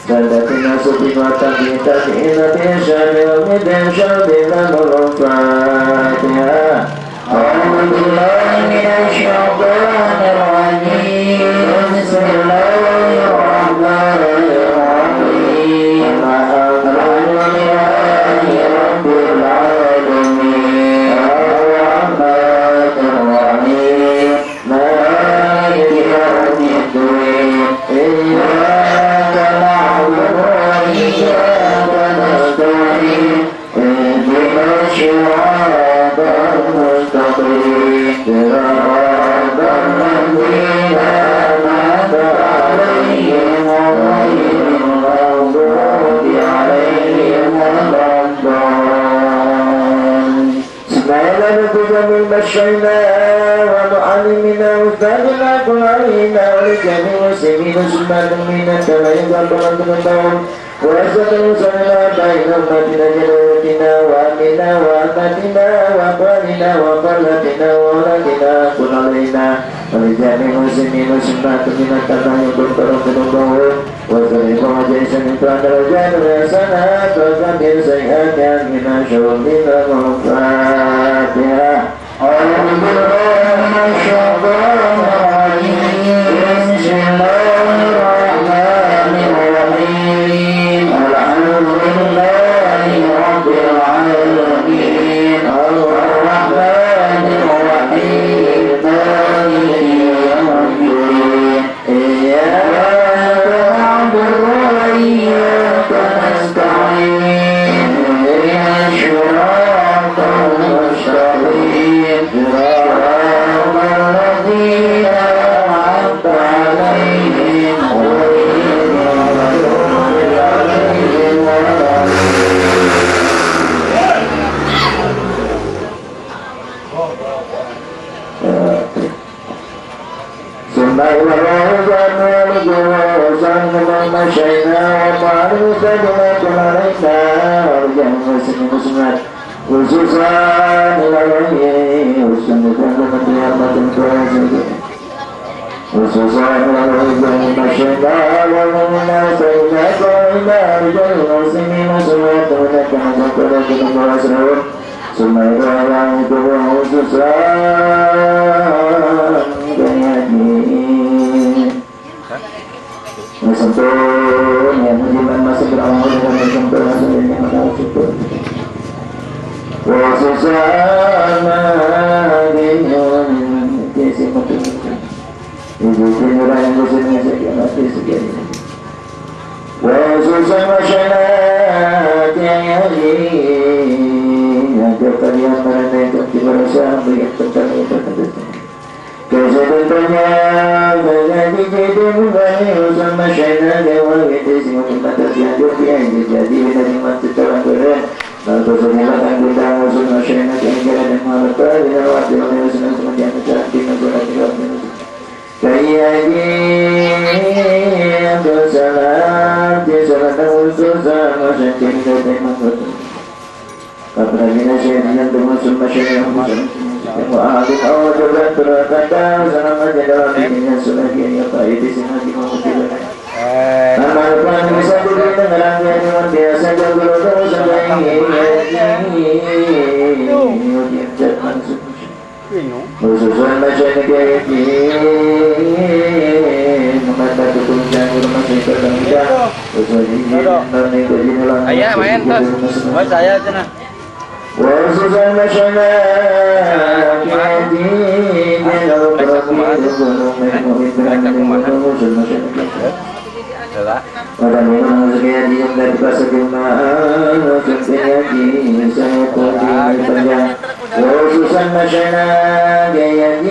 سلتنا سبحانه بتكئنا بشر ومدن شر الفاتحة أعوذ بالله من الشيطان الرجيم بسم الله الرحمن الرحيم الحمد لله رب العالمين الرحمن الرحيم مالك يوم الدين إياك نعبد وإياك نستعين اهدنا الصراط المستقيم صراط الذين أنعمت عليهم غير المغضوب عليهم ولا الضالين. اسمعنا نتوب من بشرنا ومعلمنا وأستاذنا قرائنا ولجميع المسلمين سبحان من التبعين والبركة وأسأل صلى بين أمتنا جنوتنا وأمنا وأمتنا وأقوالنا وقلتنا وولدنا كن علينا ولجميع المسلمين سبحان من التبعين والبركة وسلم وجيسا من درجات الحسنات وكبر سيئات من شرور الفاتحة. أعوذ بالله من الشيطان الرجيم بسم الله الرحمن الرحيم الحمد لله رب العالمين الرحمن الرحيم مالك يوم الدين إياك نعبد وإياك نستعين اهدنا الصراط المستقيم صراط الذين أنعمت عليهم غير المغضوب عليهم ولا ثم إلى الله وسلم مشينا ومعرفة بما علينا ورجعنا مسلم مسلمات khususan ilahi usunkan kementerian khususan ilahi masyarakat wal-muna sayyidina wa rijal muslimin muslimat menekan kepada kita semua semua orang itu khususan kenyadi sentuh yang menjiman masih beramal dengan sentuh hasilnya yang cukup Wasusama dengan kesi mati, ibu orang yang bersama sekian mati sekian. Wasusama syarat yang yang kalian mereka yang berasa melihat tentang itu. Kesebenarnya menjadi jadi mengenai usama syarat yang itu semua kita terjadi yang jadi dari mati terangkan. Lalu sebenarnya kita harus masyarakat yang jalan dan mereka dengan waktu yang harus menjadi jalan di negara kita. Kaya ini bersalah di salah usul sama sendiri dan mengutuk. Apabila saya yang termasuk masyarakat yang ahli awal juga terkata selama dalam dirinya selagi yang baik di sini dimengerti. Amal-amal bisa diberi dengan yang biasa jauh sampai khususan masyarakat ini memantau kepunyaan rumah sakit kita khususnya ayah main terus buat saya cina khususan masyarakat ini pada memang sekian diam dari pasal keunaan sekian di saya pun panjang khususan masyarakat yang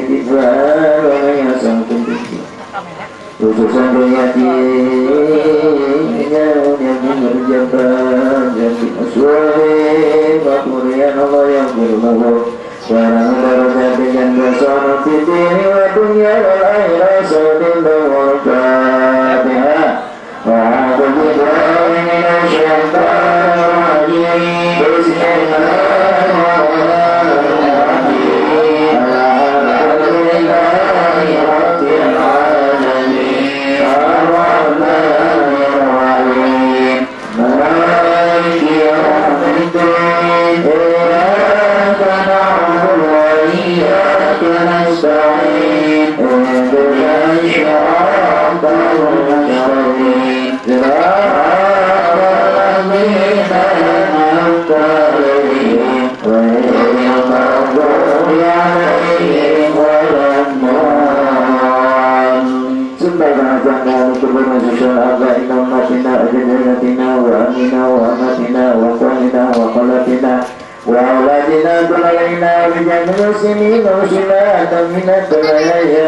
dibuat orang yang sangat penting khususan yang berjabat jadi aswari makmurian Allah yang berlalu Barang darajat dengan bersama fitini wa dunia wal akhirah sabil wal fatihah wa'adu billahi minasyaitanir rajim bismillahirrahmanirrahim alhamdulillahi rabbil alamin وشر آبائنا وأمهاتنا وجدتنا وأمنا وأمتنا وأخواننا وخالاتنا وأولادنا كلنا وبجميع المسلمين ومسلمات من الدنيا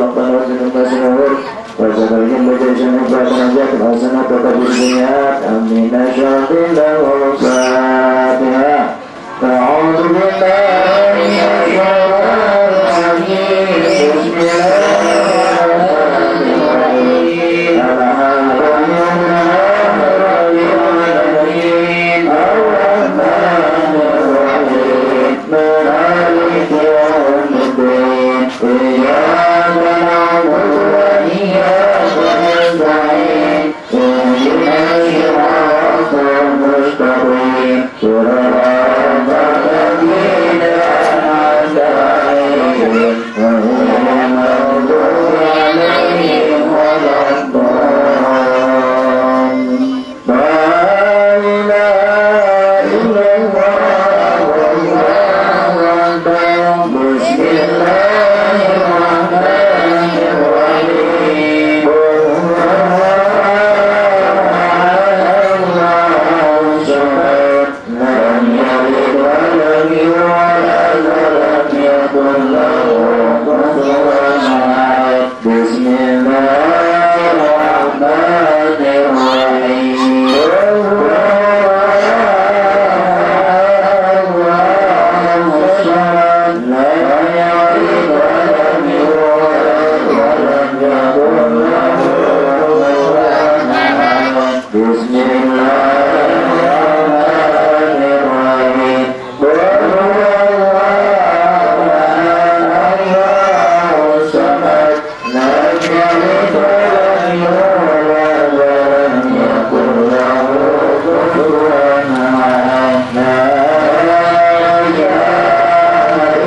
ربنا وسلم مسرور وسلم وجزاء وفاتنا وسنة وكبريات أمين شرط الله وفاتها أعوذ بالله من الشيطان الرجيم بسم الله الرحمن الرحيم الرحمن الرحيم مالك يوم الدين إياك نعبد وإياك نستعين اهدنا الصراط المستقيم صراط الذين أنعمت عليهم غير المغضوب عليهم ولا الضالين لا إله إلا الله والله أكبر بسم الله الرحمن الرحيم قل هو الله الصمد لم يلد ولم يولد ولم يكن له كفوا أحد بسم الله الرحمن الرحيم قل هو الله الصمد لم يلد ولم يولد ولم يكن له كفوا أحد بسم الله الرحمن الرحيم قل هو الله الصمد لم يلد ولم يولد ولم يكن له كفوا أحد لا إله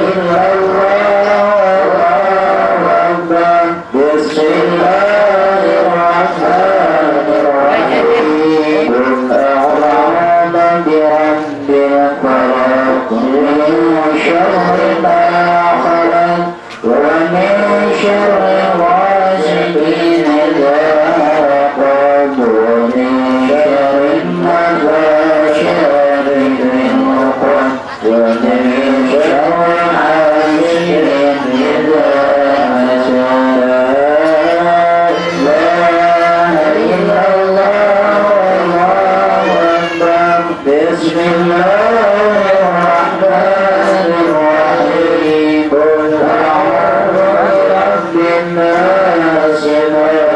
إلا الله والله أكبر بسم الله الرحمن الرحيم قل أعوذ برب الفلق من شر ما خلق ومن شر غاسق إذا وقب ومن شر النفاثات في العقد ومن شر حاسد إذا حسد لا إله إلا الله والله أكبر بسم الله الرحمن الرحيم قل أعوذ برب الناس ملك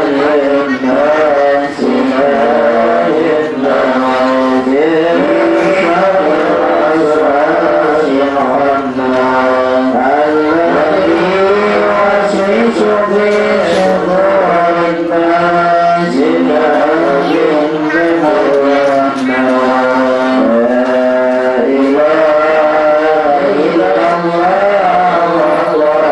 الناس إله الناس من شر الوسواس الخناس الذي يوسوس في صدور الناس من الجنة والناس لا إله إلا الله والله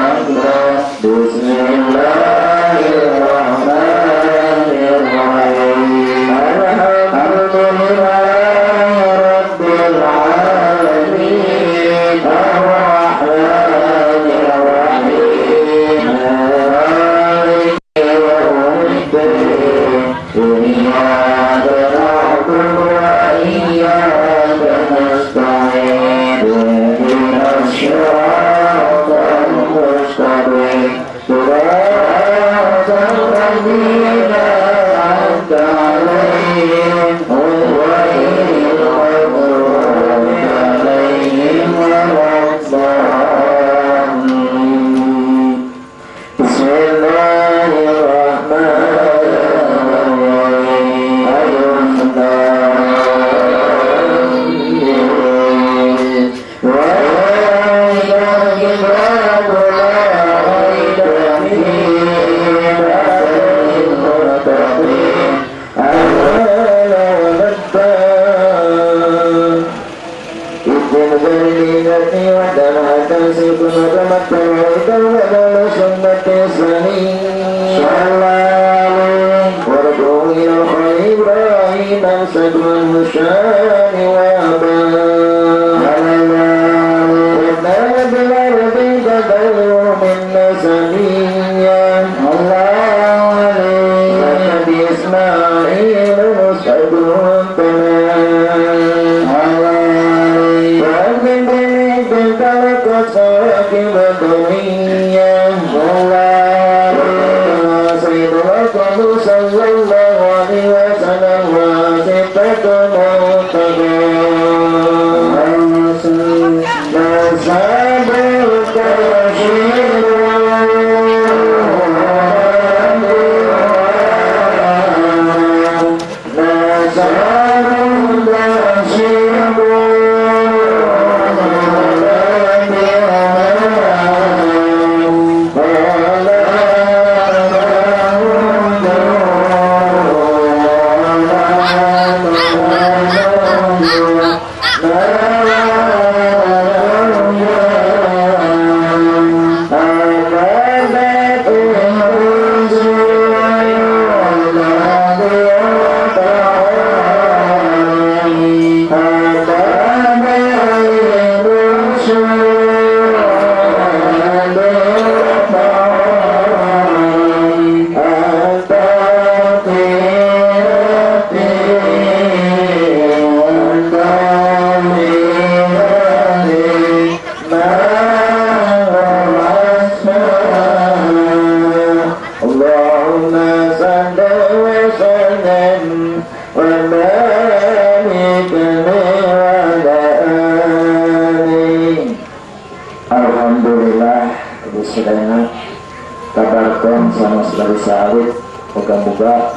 أكبر بسم الله الرحمن الرحيم الحمد لله رب العالمين الرحمن الرحيم مالك يوم الدين إياك نعبد وإياك نستعين اهدنا الصراط المستقيم صراط الذين أنعمت عليهم غير المغضوب عليهم ولا الضالين بسم الله الرحمن الرحيم ألف وإذا الكتاب لا ريب فيه هدى للمتقين الذين والنبات الذين ودمع تنسيق وتمتع وتولى سنة سنين صلى الله عليه ورجوه إلى الخير إبراهيم أمسك والمشان وأباه وابنى بالأرض تدعو من نسبيا الله عليه إسماعيل مسعد تمام وأذن بمثل ترك صاحب الدنيا سيد الرسول صلى الله عليه وسلم وصفة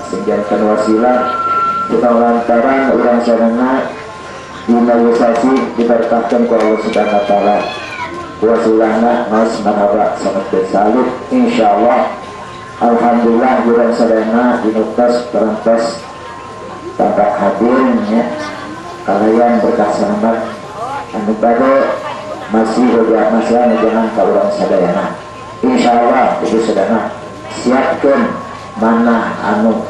senjata wasilah kita lantaran orang sadana dinayusasi diberkahkan ku Allah subhanahu wa ta'ala wasilahna mas manaba sangat bersalut insyaallah alhamdulillah orang sadana dinuktas terantas tampak hadirnya kalian berkah selamat anu bade masih hujah masalah jangan ka urang sadayana insyaallah itu sadana siapkan mana anu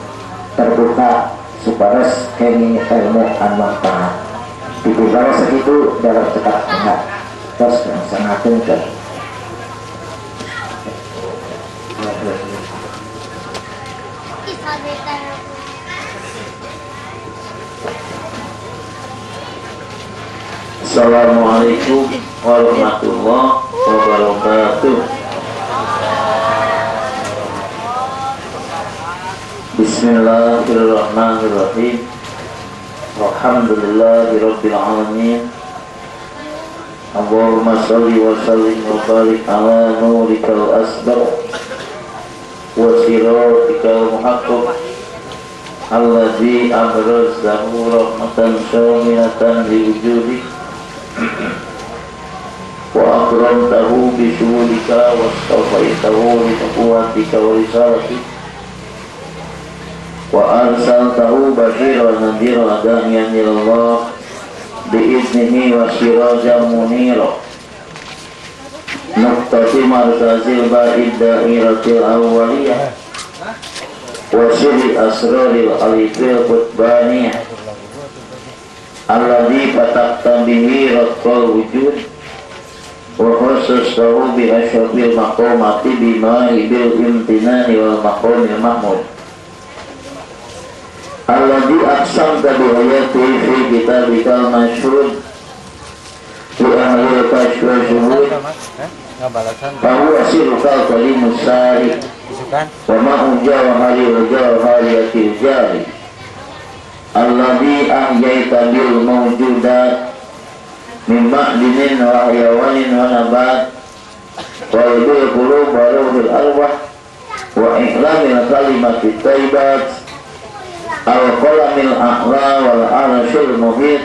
terbuka supados kenging ilmu anu manfaat dibukanya segitu dalam cetak enggak terus sangatun ke Assalamualaikum warahmatullahi wabarakatuh. Bismillahirrahmanirrahim. Alhamdulillahirabbil alamin. Allahumma shalli wa sallim wa barik ala nurikal asbar wa siratikal muhaqqaq alladzi abrazahu rahmatan syamilatan li wujudi wa akramtahu bi syuhudika wa astafaitahu bi nubuwatika wa risalatika wa arsaltahu bashiran wa nadhiran da'iyan ila Allah biiznihi wa sirajan munira nuqtati markazil ba'id da'iratil awwaliyah wa syiri asraril alifil qutbaniyah alladhi fatakta bihi raqqal wujud wa khususahu bi asyrafil maqamati bima bil imtinani wal maqamil mahmud alladhi aqsamta bi ayati fi kitabikal masyhur wa ahlul kashf wa syuhud bahwa sirukal kalimus sari wa ma'uja wa hari wa jawhariyatil jari alladhi ahyaita bil mawjudat min ma'dinin wa hayawanin wa nabat wa bil qulub wa ruhil arwah wa ihlamil kalimatit thayyibat al-qalamil a'la wal arshil muhit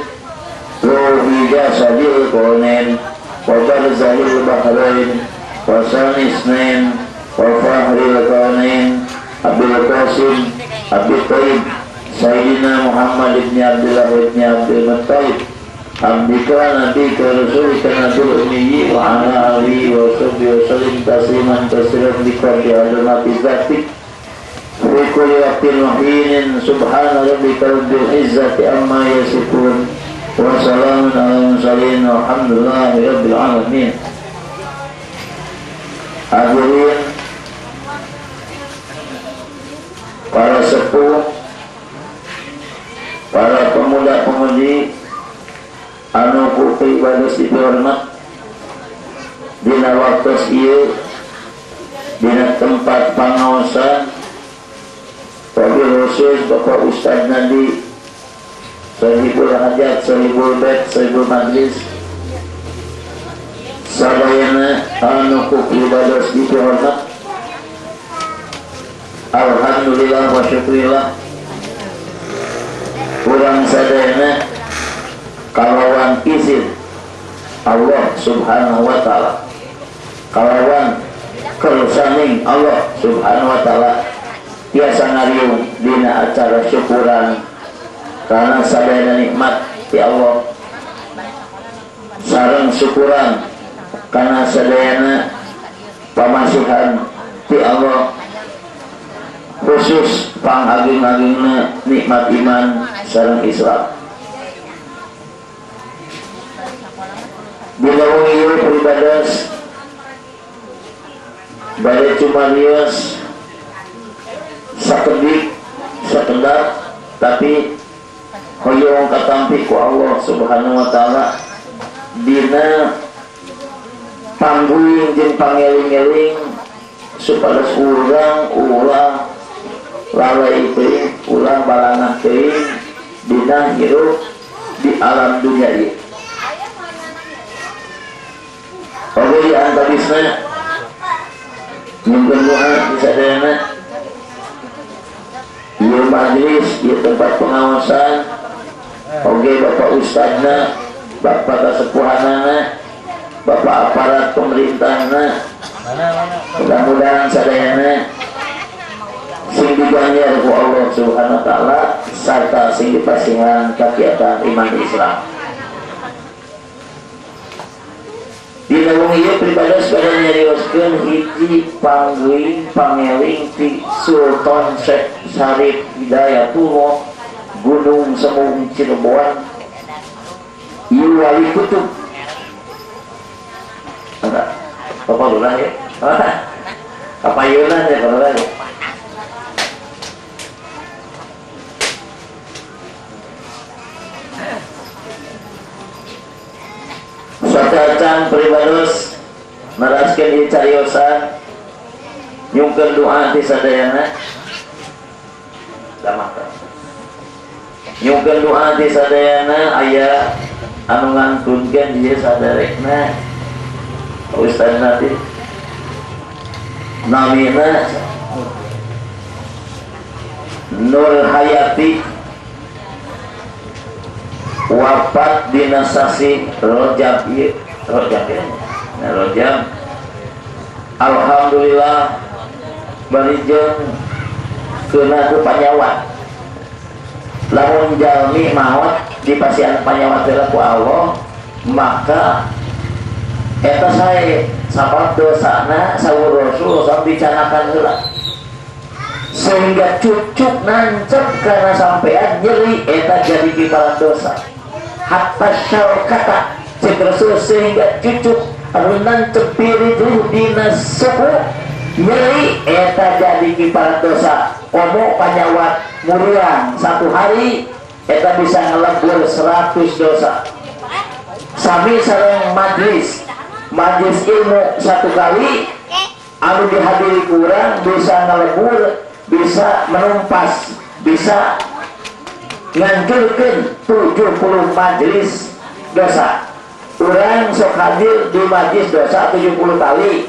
ruhi jasadil qawnin wa barzahil bahrain wa sanisnain wa fahril qawnin abil qasim abil tayyib sayyidina Muhammad ibn Abdullah ibn Abdul Muttalib abdika nabika rasulika nabil ummiyi wa ala alihi wa sahbihi wa sallim tasliman kasiran liqadi adamati zatik fi kulli waqtin wa hinin subhana rabbika rabbil izzati amma yasifun wa salamun ala mursalin walhamdulillahi rabbil alamin. Hadirin para sepuh, para pemuda-pemudi anu ku ibadah dihormat dina waktos ieu dina tempat pangaosan wabil khusus Bapak Ustadz Nadi Sahibul Hajat, Sahibul Bait, Sahibul Majlis sadayana anu ku ibadah dihormat. Alhamdulillah wa syukurillah kurang sadayana kalawan izin Allah subhanahu wa ta'ala, kalawan kerusaning Allah subhanahu wa ta'ala biasa ngariung dina acara syukuran karena sadayana nikmat di Allah, sareng syukuran karena sadayana pamasihan di Allah, khusus pangaging-agingna nikmat iman sareng Islam. Bila ieu peribadas bade cumarios sakedik sakedap tapi hoyong katampi ku Allah subhanahu wa ta'ala dina pangguing jeung pangeling-eling supados urang ulah lalai teuing ulah balanah teuing dina hirup di alam dunia ieu. Oke di antawisna nyumpun doa di sadayana ieu majlis ieu tempat pengawasan oke Bapak Ustadzna, Bapak kasepuhanana, Bapak aparat pemerintahna, mudah-mudahan sadayana sing diganjar ku Allah subhanahu wa ta'ala sarta sing dipasihan kakiatan iman Islam. Dina wong ieu pribadi sekalian nyarioskeun hiji pangguing pangeling ti Sultan Syekh Syarif Hidayatullah Gunung Semung Cirebon ieu wali kutub. Enggak. Apa lurah ya? Apa yunan ya kalau lagi? Satacang peribados meraskeun di cariosan nyungkeun doa di sadayana damaka nyungkeun doa di sadayana aya anu ngantunkeun ieu sadarekna Ustaz Nadi namina Nur Hayati wafat dina sasi Rajab ieu Rajab ya. Nah, Rajab alhamdulillah barijeun keuna ku panyawat lamun jalmi maot dipasihan panyawat ku Allah maka eta sae sabab dosana sawur Rasul sampai dicanakan heula sehingga cucuk nancep karena sampean nyeri eta jadi kibaran dosa hatta syarkata cek Rasul sehingga cucuk anu nancep piriduh dina suku nyeri eta jadi kibaran dosa komo panyawat muriang satu hari eta bisa ngelebur 100 dosa sami sareng majlis ilmu satu kali anu dihadiri kurang bisa ngelebur bisa menumpas bisa ngancurkeun 70 majlis dosa urang sok hadir di majlis dosa 70 kali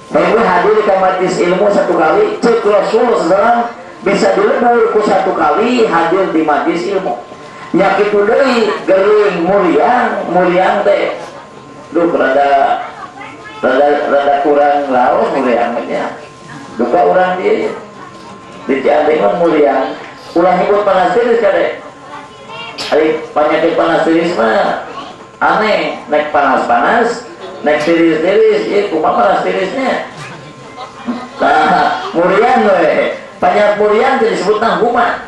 tapi hadir ke majlis ilmu satu kali cek Rasul sekarang bisa dilebur ku satu kali hadir di majlis ilmu nyakit deui geuring muliang teh duh rada kurang laos muliang nya duka urang dia di Ciamping muliang ulah nyebut panas tiris kade ari penyakit panas tiris mah aneh naik panas naik tiris ieu kumaha panas tirisnya nah muliang we penyakit muliang disebut nanguma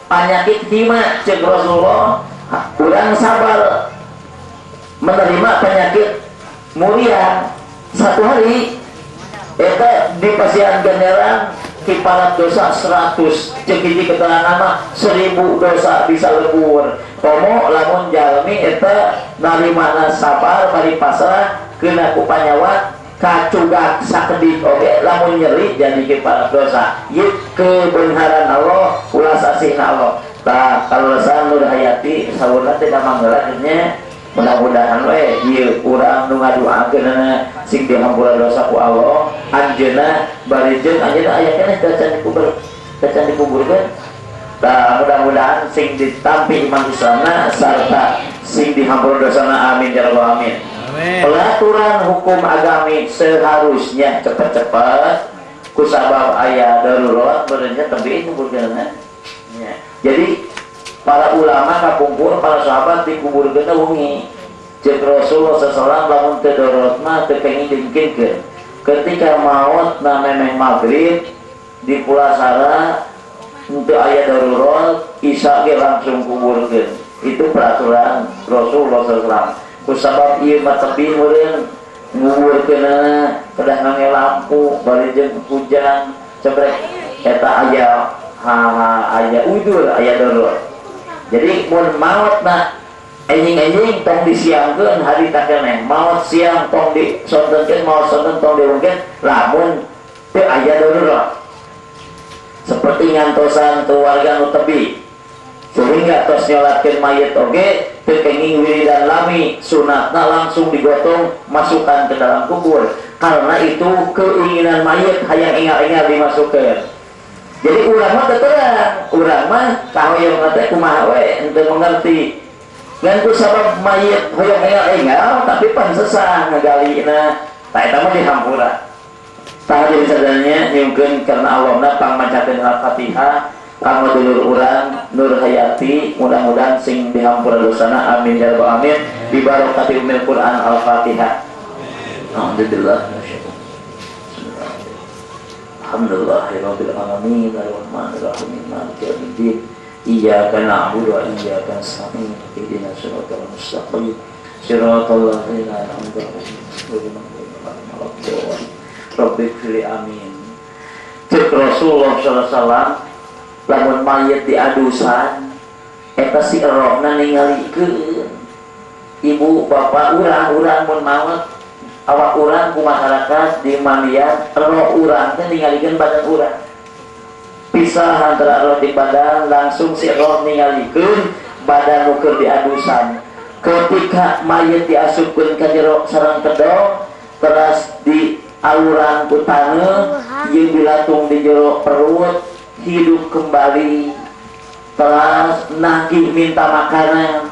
penyakit hima cek Rasulullah urang sabar menerima penyakit mulia satu hari eta di pasihan ganjaran kiparat dosa 100 cekiji keterangan mah 1000 dosa bisa lebur komo lamun jalmi eta narimana sabar bari pasrah kena ku panyawat kacugak sakedik oge lamun nyeri jadi kiparat dosa ieu kebenaran Allah ulah sasihna Allah tah kalau rasa Nur Hayati saurna teh da manggeulanya mudah-mudahan we ieu urang nu ngaduakeun sing dihampura dosa ku Allah anjeunna bari jeung anjeunna aya keneh can dikuburkeun tah mudah-mudahan sing ditampi iman Islamna sarta sing dihampura dosana amin ya rabbal alamin. Pelaturan hukum agami seharusnya cepat-cepat kusabab aya darurat bereunnya teu dikuburkeun ya. Jadi para ulama kapungkur para sahabat dikuburkeun wengi cek Rasulullah sallallahu lamun teu darurat mah teu kenging dimungkinkeun ketika maut na memang maghrib di pulasara untuk aya darurat isya ge langsung kuburkeun itu peraturan Rasulullah sallallahu kusabab ieu mah tebing meureun nguburkeunna kedah ngangge lampu bari jeung hujan cebrek eta aya aya udur aya darurat. Jadi mun maut na enjing-enjing tong disiangkeun hari tak keneh maut siang tong disontenkeun maut sonten tong diungkeun lamun teu aya darurat seperti ngantosan keluarga nu tebi sehingga tos nyolatkeun mayit oge teu kenging wiridan lami sunatna langsung digotong masukkan ke dalam kubur karena itu keinginan mayit hayang ingal-ingal dimasukkeun. Jadi urang mah terang, urang mah kahoyong teh kumaha we henteu mengerti. Ngan ku sabab mayit hoyong engal-engal tapi pan sesah ngagalina. Tah eta mah dihampura. Tah jadi sadayana nyungkeun karena Allahna pangmacakeun Al-Fatihah kanggo dulur urang Nur Hayati mudah-mudahan sing dihampura dosana amin ya rabbal alamin bi barokati umil Quran Al-Fatihah. Alhamdulillah. Alhamdulillahirabbil alamin arrahmanir rahim maliki yaumiddin iyyaka na'budu wa iyyaka nasta'in ihdinas siratal mustaqim siratal ladzina an'amta 'alaihim ghairil maghdubi 'alaihim rabbighfir amin. Cek Rasulullah sallallahu alaihi wasallam lamun mayit diadusan eta si rohna ningalikeun ibu bapak urang mun maot awak urang ku masyarakat di mandian roh urang teh ningalikeun badan urang pisah antara roh di badan langsung si roh ningalikeun badan nu keur diadusan ketika mayit diasupkeun ka jero sareng kedong teras di aluran ku taneuh jeung dilatung di jero perut hidup kembali teras nagih minta makanan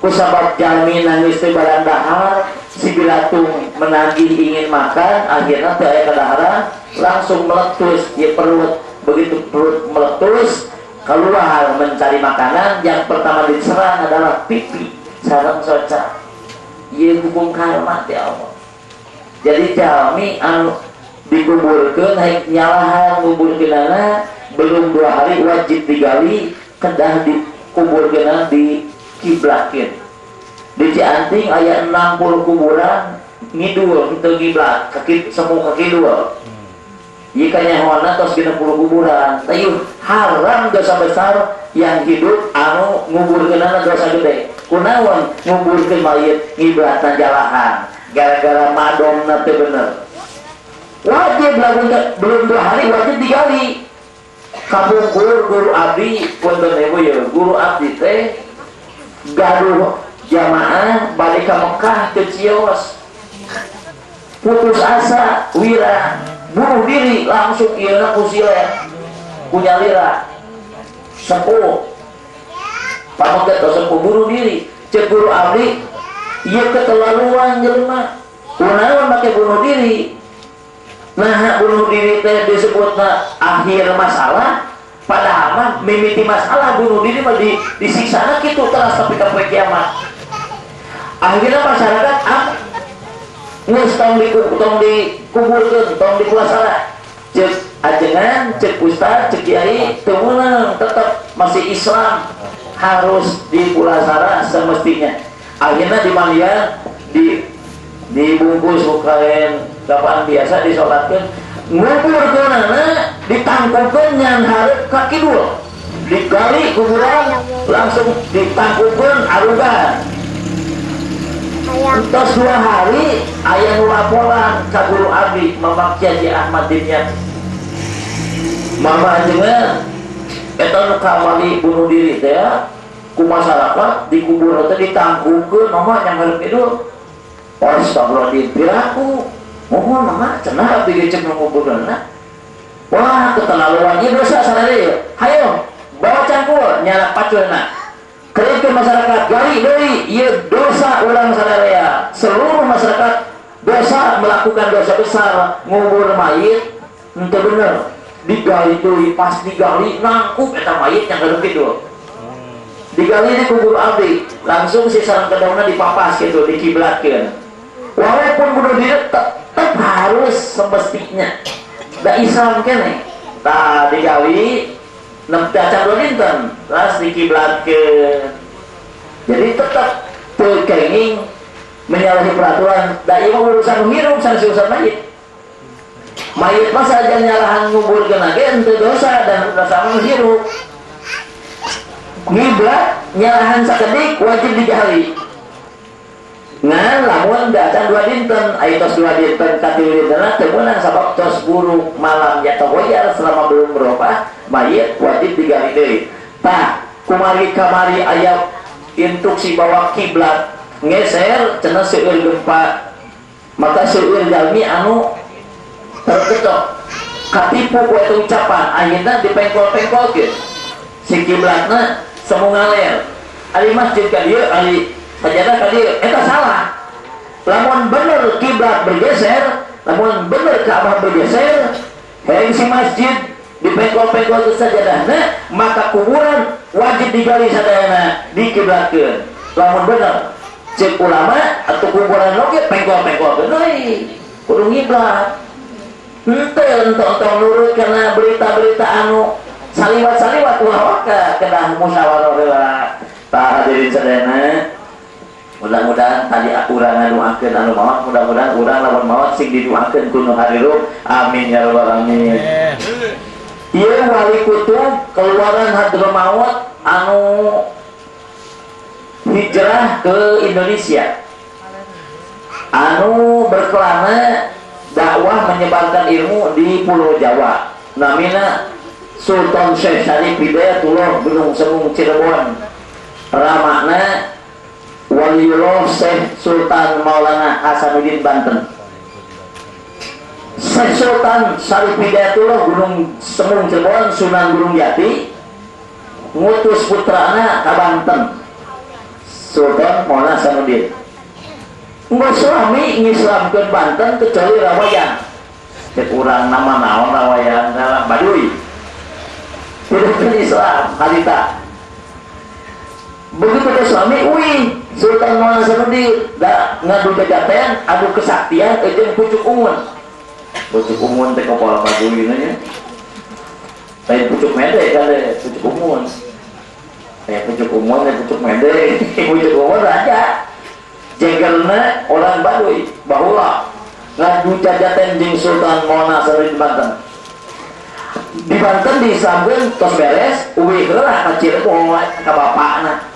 kusabab jalmi nangis teh badan dahar si bilatung menagih ingin makan akhirnya teu aya kadaharan langsung meletus di perut begitu perut meletus keluar mencari makanan yang pertama diserang adalah pipi sareng soca ieu hukum karma ti Allah. Jadi jalmi anu dikuburkeun haik nyalahan nguburkeunana belum 2 hari wajib digali kedah dikuburkeunana di kiblatkeun. Di Cianting aya 60 kuburan ngidul teu kiblat kaki semu kaki dua. Ieu kanyahoana tos 60 kuburan. Tayuh haram dosa besar yang hidup anu nguburkeunana dosa gede. Kunaon nguburkeun mayit ngiblatan jalahan gara-gara madongna teu bener. Wajib lamun belum 2 hari wajib digali. Kapungkur guru abdi punten ieu ya guru abdi teh gaduh jamaah balik ke Mekah ke Cios putus asa wira bunuh diri langsung ieu ku siler punya lira sepuh pamangkat sepuh bunuh diri cek guru abdi ieu keterlaluan jelema kunaon make bunuh diri nah bunuh diri teh disebutna akhir masalah padahal mah mimiti masalah bunuh diri mah disiksa kitu terus sampai ka poe kiamat. Akhirnya masyarakat geus tong dikuburkeun tong dipulasana cek ajengan cek ustaz cek kiai teu meunang tetep masih Islam harus dipulasana semestinya. Akhirnya di mandian dibungkus ku kain kapan biasa disolatkeun ngubur keunana ditangkupkan nyan hareup ka kidul digali kuburan langsung ditangkupkan arugan entos 2 hari aya nu laporan ka guru abdi Mama Kiai Ahmad Dimyat mama jenengan eta nu kamari bunuh diri teh ku masyarakat di kubur teh ditangkupkeun mama yang hareup kitu astagfirullahaladzim piraku mohon mama cenah abdi ge cek nguburna wah keterlaluan ieu dosa sadaya hayo bawa cangkul nyala paculna kerekeun masyarakat gali deui ieu dosa urang sadaya seluruh masyarakat dosa melakukan dosa besar ngubur mayit henteu bener digali deui pas digali nangkup eta mayit yang hareup kitu digali di kubur abdi langsung si sareng kedauna dipapas gitu dikiblatkeun walaupun bunuh diri tetap harus semestinya da Islam kene tah digali nemte acan 2 dinten terus dikiblatkeun jadi tetap teu kenging menyalahi peraturan da ieu urusan hirup sanes urusan mayit mah saja nyalahan nguburkeun ge henteu dosa dan dosa mah hirup ngiblat nyalahan sakedik wajib digali nah lamun dacan 2 dinten aya tos 2 dinten ka 3 dinten teu meunang sabab tos buruk malam yatahoyar selama belum berubah mayit wajib digali deui tah kumari kamari aya instruksi bahwa kiblat ngeser cenah seueur gempa maka seueur jalmi anu terketok katipu ku eta ucapan ayeuna dipengkol-pengkolkeun si kiblatna semu ngaler ari masjid ka dieu ari sajadah ka dieu eta salah lamun bener kiblat bergeser lamun bener Ka'bah bergeser hayang si masjid dipengkol-pengkol ke sajadahna maka kuburan wajib digali sadayana dikiblatkeun lamun bener cek ulama atau kuburan oge pengkol-pengkolkeun deui kudu ngiblat henteu entong nurut karena berita-berita anu saliwat-saliwat waka kedah musyawarah tah hadirin sadayana mudah-mudahan tadi urang ngaduakeun anu maot mudah-mudahan urang lamun maot sing diduakeun ku nu harirup amin ya rabbal alamin ieu wali kutub keluaran Hadramaut anu hijrah ke Indonesia anu berkelana dakwah menyebarkan ilmu di Pulau Jawa namina Sultan Syekh Syarif Hidayatullah Gunung Semung Cirebon ramana Waliullah Syekh Sultan Maulana Hasanuddin Banten Syekh Sultan Syarif Hidayatullah Gunung Semung Cirebon Sunan Gunung Jati ngutus putrana ka Banten Sultan Maulana Hasanuddin nggak suami ngislamkeun Banten kecuali Rawayan cek urang nama naon Rawayan Baduy tidak Islam halita begitu ke suami Sultan Maulana Hasanuddin da ngadu bejaten adu kesaktian jeung pucuk umun teh kepala Baduy nya lain pucuk mede kan pucuk umun pucuk umun pucuk mede pucuk umun raja jegelna orang Baduy bahula ngadu jajaten jeung Sultan Maulana Hasanuddin Banten di Banten disambung tos beres uwi heula ka Cirebon ka bapakna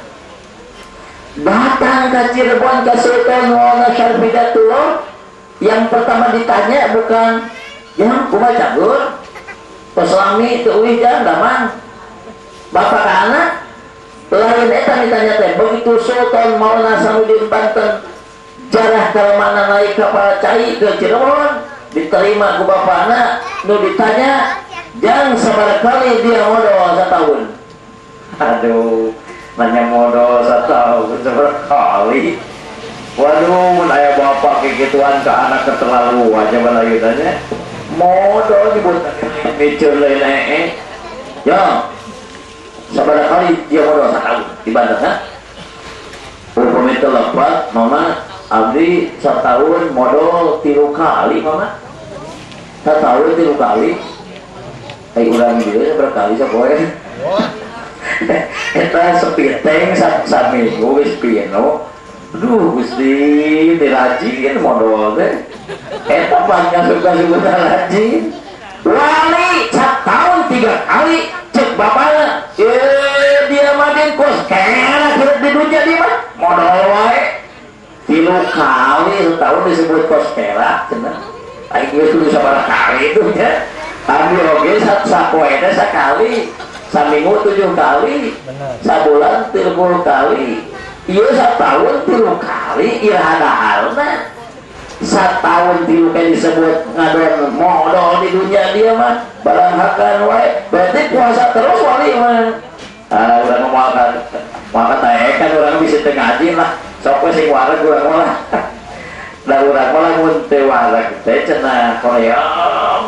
datang ke Cirebon ke Sultan Maulana Syarif Hidayatullah yang pertama ditanya bukan yang kumaha cagur peslami teu uwi jang daman bapak ka anak lain eta ditanya teh begitu Sultan Maulana Hasanuddin Banten jarah ka mana naik kapal cai ke Cirebon diterima ku bapakna nu ditanya jang sabar kali dia modal setahun aduh nanya modal setahun sabar kali waduh aya bapak kegituan ke anak keterlaluan aja balayu tanya modal dibuat micur lain ya sabar kali dia modal setahun di Banten ha upami teu lepat mama abdi setahun modal 3 kali mama setahun 3 kali kayak urang dia berkali sapoe eta sepiteng saminggu wis pino aduh Gusti dirajin modal teh Eta banyak suka-suka rajin. Wali setahun 3 kali cek bapaknya. Dia mah dia kos kena kira di dunia dia mah modal wae. 3 kali setahun disebut kos kera cenah. Aing geus kudu sabaraha kali itu nya. Ambil oge sapoe teh sakali. Saminggu 7 kali. Sabulan 30 kali. Ieu satahun 3 kali iraha halna. Setahun tilu kayak disebut ngadon modal di dunia dia mah barang hakan wae berarti puasa terus wali mah orang mau kan orang bisa ngaji lah sok sing wareg urang mah da urang mah mun teu wareg teh cenah Korea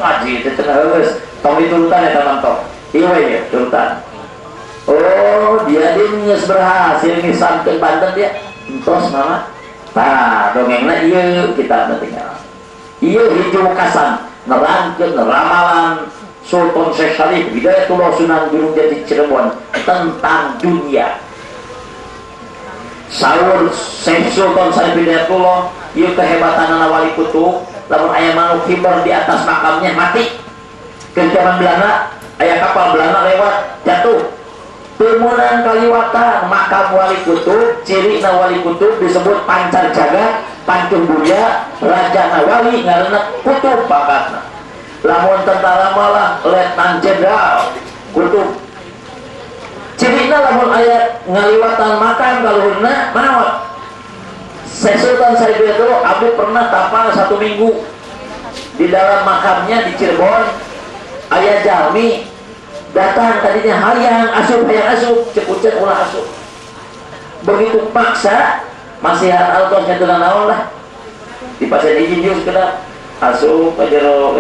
ngaji teh cenah geus tong diturutan eta mantok ieu we turutan oh dia geus berhasil ngisamkeun Banten dia entos mama. Nah, dongengna iya kita tinggal. Iya hijau kasan nerangkeun ramalan Sultan Syekh Syarif Hidayatullah Sunan Gunung Jati Cirebon tentang dunia. Saur Syekh Sultan Syarif Hidayatullah ieu kehebatan wali kutub lamun aya manuk hiber di atas makamnya mati. Kejaman Belanda aya kapal Belanda lewat jatuh. Pemenang kaliwatan makam wali kutub, ciri na wali kutub disebut pancar jagat, pancung buya, raja na wali ngaranna kutub pangkatna. Lamun tentara malah letnan jenderal kutub. Ciri na lamun aya ngaliwatan makam kaluhurna manaon? Syekh Sultan Syarif Hidayatullah Abu pernah tapal 1 minggu di dalam makamnya di Cirebon. Aya jalmi datang tadinya hayang asup cekucet ulah asup begitu paksa masih altosnya tuh naon lah dipasien izin juga sekedar asup ke jero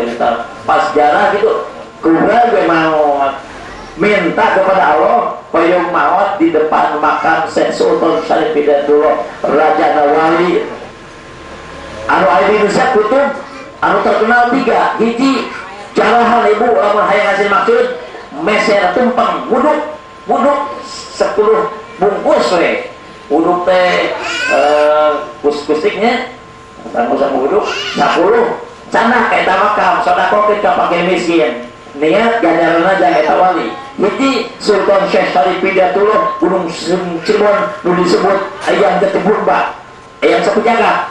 pas jarah gitu kurang gue mau minta kepada Allah payung maut di depan makam Syekh Sultan Syarif Hidayatullah Raja Nawali anu aya di Indonesia kutub anu terkenal 3 hiji jarahan ibu lamun hayang hasil maksud meser tumpeng wuduk 10 bungkus we wuduk teh kustiknya usah wuduk 10 cenah eta makam sedekah ka fakir miskin niat ganjaran aja eta wali jadi Sultan Syekh Syarif Hidayatullah Gunung Cirebon nu disebut Eyang Jati Purba Eyang Sapu Jagat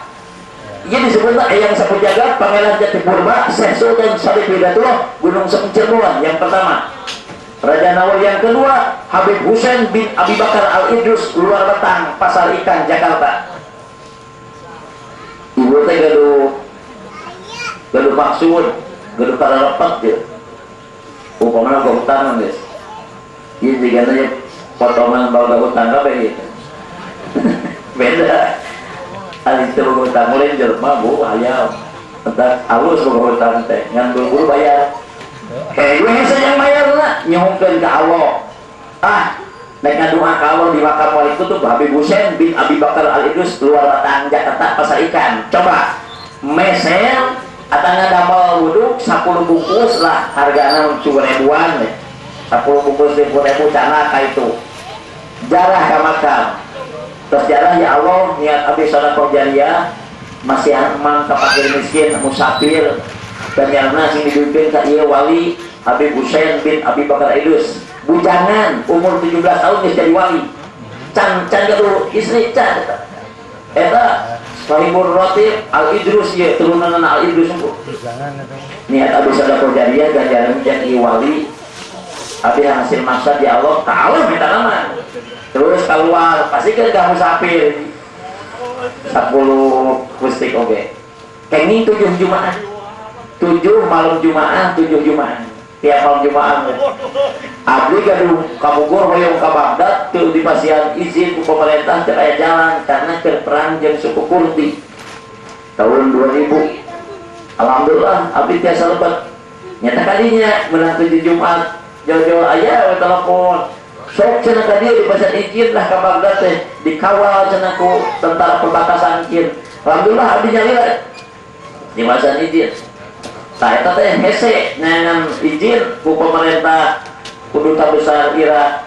ia disebutlah Eyang Sapu Jagat Pangeran Jati Purba Syekh Sultan Syarif Hidayatullah Gunung Cirebon yang pertama. Raja Nawal yang kedua Habib Husain bin Abi Bakar Al-Idrus Luar Batang Pasar Ikan Jakarta. Ibu teh gaduh maksud gaduh para lepat ya upamana ke hutan guys ini juga aja potongan bawa ke hutan apa gitu beda alis itu bawa hutan mulai jerma bu ayam entah halus bawa hutan teh ngan buru-buru bayar gue yang bayar lah nyongkeun ke Allah naik doa ke Allah di makam wali kutub Habib Husain bin Abi Bakar Al-Idrus Luar Batang Jakarta Pasar Ikan coba meser atau damel wuduk 10 bungkus lah harganya 10.000 10 bungkus 10.000 cana ka itu jarah ke makam terus jarah ya Allah niat abis sedekah jariyah masih aman ke fakir miskin musafir dan yang nasi dibimbing ke iya wali Habib Husain bin Abi Bakar Idrus bujangan umur 17 tahun dia jadi wali can gaduh istri can eta Sahibur Ratib Al-Idrus ya turunan Al-Idrus niat abis sedekah jariyah ganjaran jadi wali abis hasil maksud ya Allah kalau minta nama terus keluar pasti kan gak musafir 10 kustik oke kayak ini 7 Jumat 7 malam Jumat 7 Jumat tiap malam Jumat abdi gaduh kamugur hoyong ka Baghdad tuh dipasihan izin ke pemerintah terkaya jalan karena perang jeung suku Kurdi tahun 2000 alhamdulillah abdi tiasa lebat nyata kalinya menang 7 Jumat jauh-jauh aya telepon sok cenah ka dieu dipasihan izin lah ka Baghdad teh dikawal cenah ku tentara perbatasan kin alhamdulillah abdi nyalira dipasihan izin. Nah, itu teh hese ngangan izin ku pemerintah Kedutaan Besar Irak.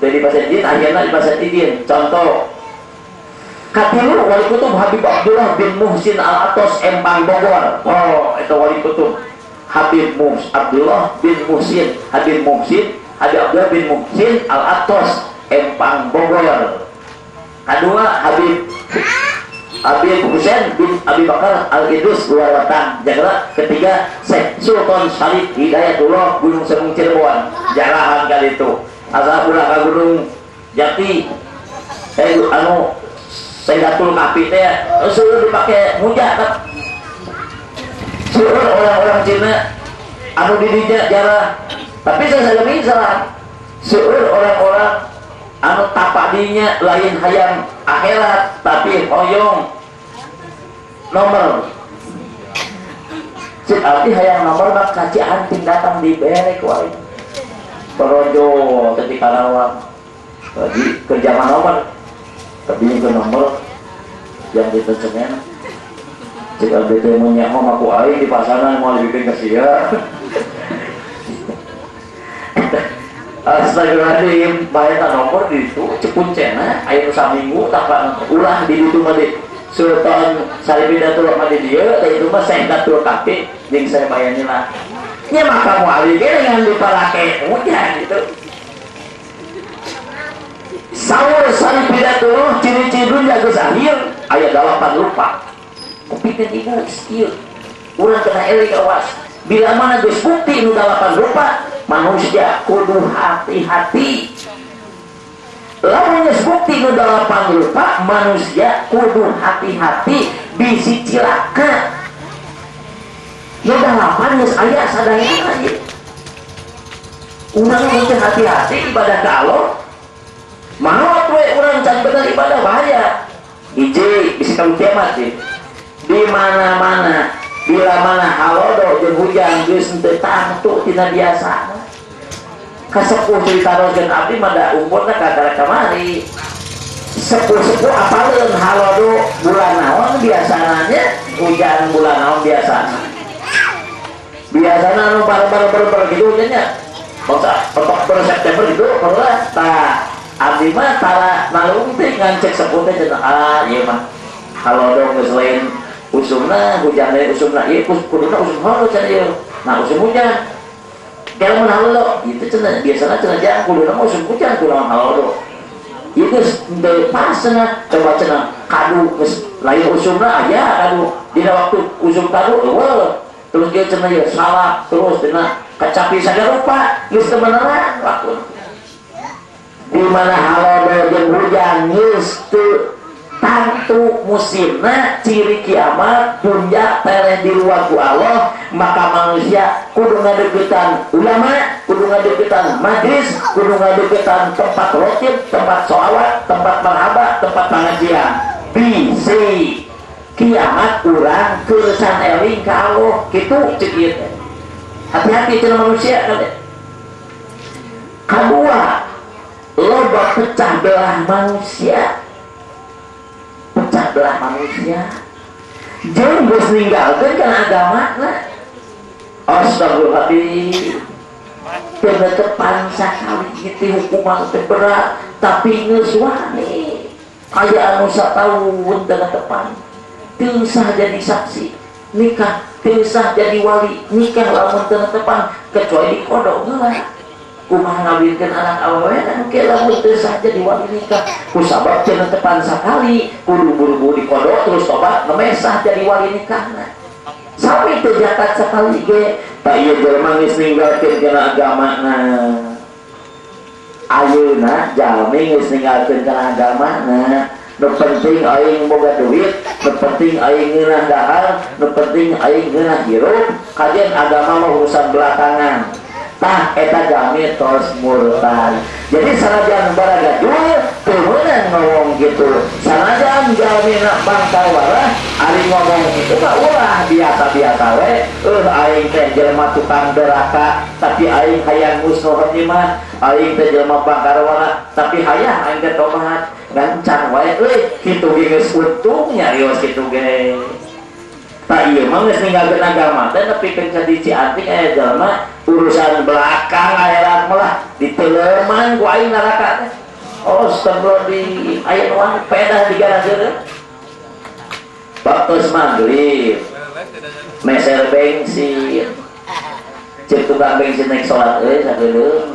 Jadi pasien izin, akhirnya dipasien izin. Contoh, Katilu wali kutub Habib Abdullah bin Muhsin Al-Atos Empang Bogor. Oh, itu wali kutub Habib Abdullah bin Muhsin, Habib Abdullah bin Muhsin Al-Atos Empang Bogor. Kedua Habib Husain bin Abi Bakar Al-Idrus Luar Batang Jakarta. Ketiga Syekh Sultan Syarif Hidayatullah Gunung Semung Cirebon. Jarahan kali itu asal pulang ke Gunung Jati Sayyidatul Kapi teh suruh dipakai mujad. Suruh orang-orang Cina anu didinya jarah. Tapi saya salah. Suruh orang-orang anu tapadinya lain hayang akhirat tapi hoyong nomor. Cik arti hayang nomor bak kaci anting datang di berek wae. Perojo ketika rawang lagi kerjaan nomor. Tapi ke nomor yang ditentukan jika bete menyamam aku air di pasaran mau dibikin kesia. Astagfirullahaladzim, bayar nomor di itu cepuncena air saminggu tak ulah di itu mah di Sultan Syarif Hidayatullah mah di dia itu mah Sayyidatul Kapi yang saya bayarnya lah nya maka mau alih dengan dipalake hujan gitu. Sawur Syarif Hidayatullah ciri-ciri jago sahir ayat 8 lupa kupikir ibu skill urang kena elik awas bila mana geus bukti nu 8 lupa manusia kudu hati-hati. Lamun geus bukti nu 8 lupa manusia kudu hati-hati bisi cilaka nu 8 geus aya sadayana ieu urang mesti hati-hati ibadah ka Allah. Manut we urang can bener ibadah bahaya. Hiji bisa kamu kiamat sih. Di mana-mana bila mana halodo jeung hujan geus teu tangtu tina biasa. Kasepuh ditarokeun abdi mah da umurna kagara kamari. Sepuh-sepuh apaleun halodo bulan naon biasananya hujan bulan naon biasana. Biasana anu bar gitu nya. Bangsa per September gitu pernah tah abdi mah tara nalung teh ngancek sepuh teh cenah ieu mah halodo geus lain usumna hujan dari usumna ieu kuduna usum halo cenah ieu nah usum hujan kalau mun halodo itu cenah biasana cenah jang kuduna usum hujan kunaon halodo ieu geus teu pas cenah coba cenah kadu geus lain usumna aya kadu dina waktu usum kadu eueuh terus dia cenah ieu salah terus dina kacapi sagarupa geus teu beneran waktu di mana halodo jeung hujan geus teu tantu musimna ciri kiamat dunya tereh di luar ku Allah maka manusia kudu ngadeukeutan ulama kudu ngadeukeutan majlis kudu ngadeukeutan tempat rotib tempat sholawat tempat marhaba tempat pengajian bisi kiamat urang keusan eling ka Allah kitu ceuk ieu teh hati-hati cenah manusia kadua loba pecah belah manusia jeung geus ninggalkeun kana agamana. Astagfirullahaladzim teu netepan sakali kitu hukuman teh berat tapi geus wani aya anu satahun teu netepan teu sah jadi saksi nikah teu sah jadi wali nikah lamun teu netepan kecuali dikodok heula kumaha ngawinkeun anak awewe anu ke lamun teu sah jadi wali nikah kusabab teu netepan sakali kudu buru-buru dikodok terus tobat memesah jadi wali nikahna sampai teu jakat sakali ge ta ieu jelema geus ninggalkeun kana agamana ayeuna jalmi geus ninggalkeun kana agamana nu penting aing boga duit nu penting aing ngeunah dahar nu penting aing ngeunah hirup kajian agama mah urusan belakangan tah eta jami tos murtad. Jadi sanajan baraga jul teu meunang ngomong gitu. Sanajan jalmina bangkal warah ari ngomong itu mah ulah biasa-biasa we. Aing teh jelema tukang deraka tapi aing hayang musnuh ieu mah. Aing teh jelema bangkal warah tapi hayang aing teh tobat. Gancang wae euy kitu ge geus untungnya ieu kitu ge. Tak iya mah geus ninggalkeun agama teh nepikeun ka dici anting aya jelema urusan belakang akhirat malah diteleman ku aing neraka teh. Oh, astagfirullahaladzim, aya uang pedah digara-gara waktu maghrib meser bensin cek tukang bensin naik sholat sageuleuh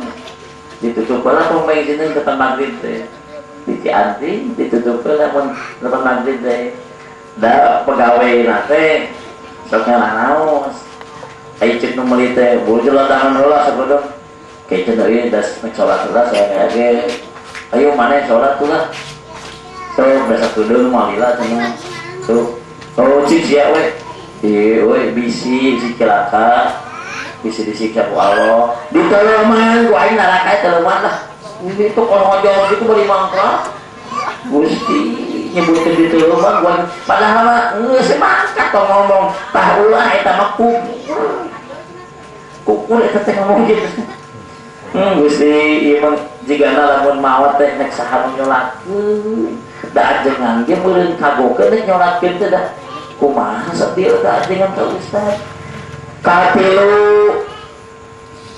ditutup lah pom bensinnya depan maghrib teh di Cianti ditutup lah pom depan maghrib teh da pegawai nate sok nganaos ayo cek nu meuli teh bujul tangan heula sabodong kayak cenah ieu das naik sholat heula saya kayak ayo mana sholat tuh lah tuh besok dulu malila cenah tuh oh cik sia we bisi cilaka bisi disiksa ku Allah diteleman ku aing neraka teleman lah ini tuh kalau ngojol gitu beri mangkla Gusti nyebutkeun diteleman gua padahal mah geus mangkat tong ngomong tah ulah eta mah kukul eta teh ngomong gitu Gusti ieu mah jigana lamun maot teh nek saha nyolakeun da ajengan ge meureun kagokeun nek nyolakeun teh dah kumaha sabil da ajengan ka Ustaz katilu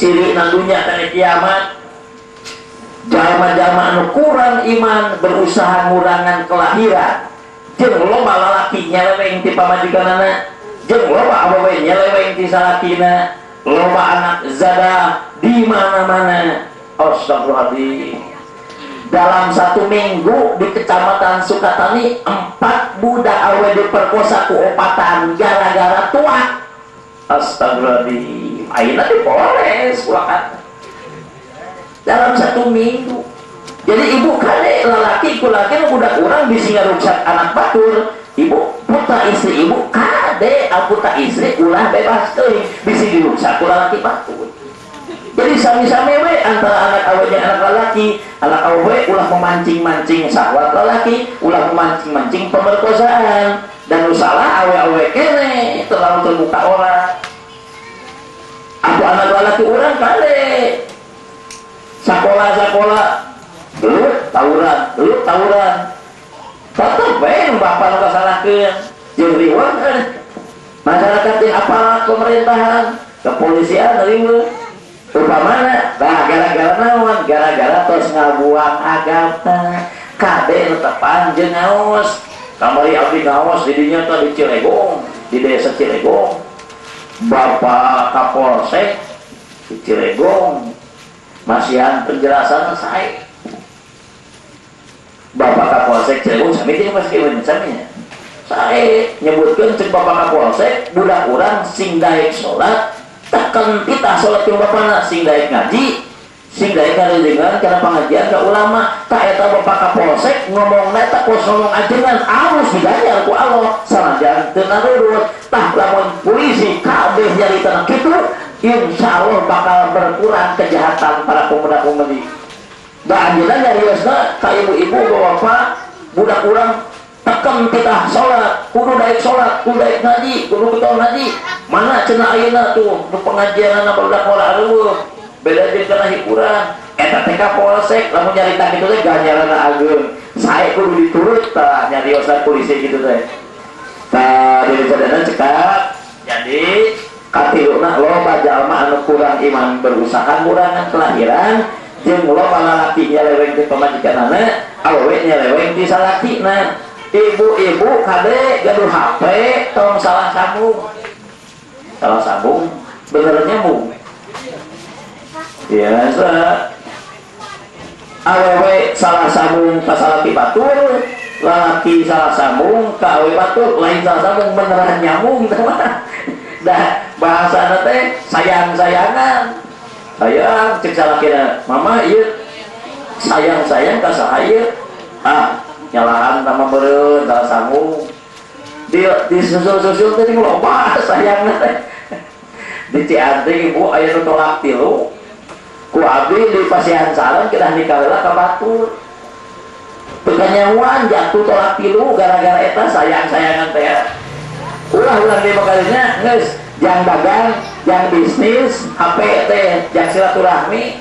ciri nandunya kana kiamat jalma-jalma anu kurang iman berusaha ngurangan kelahiran jeung loba lalaki nyeleweng ti pamajikanana jeung loba awewe nyeleweng ti salakina loba anak zada di mana-mana. Astagfirullahaladzim. Dalam 1 minggu di kecamatan Sukatani 4 budak awe diperkosa ku opatan gara-gara tua. Astagfirullahaladzim. Ayeuna dipoles ulakan dalam 1 minggu. Jadi ibu kade lalaki ku laki budak urang bisi ngaruksak anak batur. Ibu putra istri ibu kade putra istri ulah bebas teuing bisi diruksak ku lalaki batur. Jadi sami-sami we antara anak awe jeung anak lalaki, anak awe ulah memancing-mancing syahwat lalaki, ulah memancing-mancing pemerkosaan dan usalah awe-awe kene terlalu terbuka orang. Aku anak lalaki urang kade sekolah dulu tawuran tetep bae bapak nu kasalahkeun jeung riweuh masyarakat di aparat pemerintahan kepolisian riweuh upamana nah gara-gara naon gara-gara tos ngabuang agama kade netepan jeung ngaos kamari abdi ngaos di dinya teh di Cilegong di desa Cilegong Bapak Kapolsek di Cilegong masihan penjelasan saya Bapak Kapolsek Cirebon sami teh pas kieu sami saya nyebutkeun cek Bapak Kapolsek budak urang sing daek salat tekan kita salat jeung bapana sing daek ngaji sing daek ngalengan kana pengajian ka ulama ta eta Bapak Kapolsek ngomongna eta kos ngomong ajengan alus digajar ku Allah sanajan teu narurut tah lamun polisi kabeh nyarita kitu insyaallah bakal berkurang kejahatan para pemuda-pemudi. Da anjeunna nyariosna ka ibu-ibu bapak budak urang tekem kita salat, kudu daek salat, kudu daek ngaji, kudu kita ngaji. Mana cenah ayeuna tuh nu pengajianna barudak mola reueuh. Beda jeung kana hiburan. Eta teh Kapolsek lamun nyarita kitu teh ganjaranna ageung. Sae kudu diturut tah nyariosna polisi kitu teh. Tah di sadana cekak. Jadi katiluna loba jalma anu kurang iman berusaha ngurangan kelahiran jeung loba lalaki nyeleweng ti pamajikanana awewe nyeleweng ti salakina. Ibu-ibu kade gaduh HP tong salah sambung bener nyambung biasa awewe salah sambung ka salaki batur lalaki salah sambung ka awewe batur lain salah sambung beneran nyambung teman. Dah bahasa teh sayang-sayangan sayang cek salakina mama ieu sayang-sayang ka saha ieu nyalahan sama beureun salah sambung di susul-susul teh loba sayangna teh di Cianti ibu aya nu tolak 3 ku abdi di Pasihan Salem kita nikah heula ka batur teu kanyawan jatuh tolak 3 gara-gara eta sayang-sayangan teh ulah di makalinya geus jang dagang jang bisnis HP teh jang silaturahmi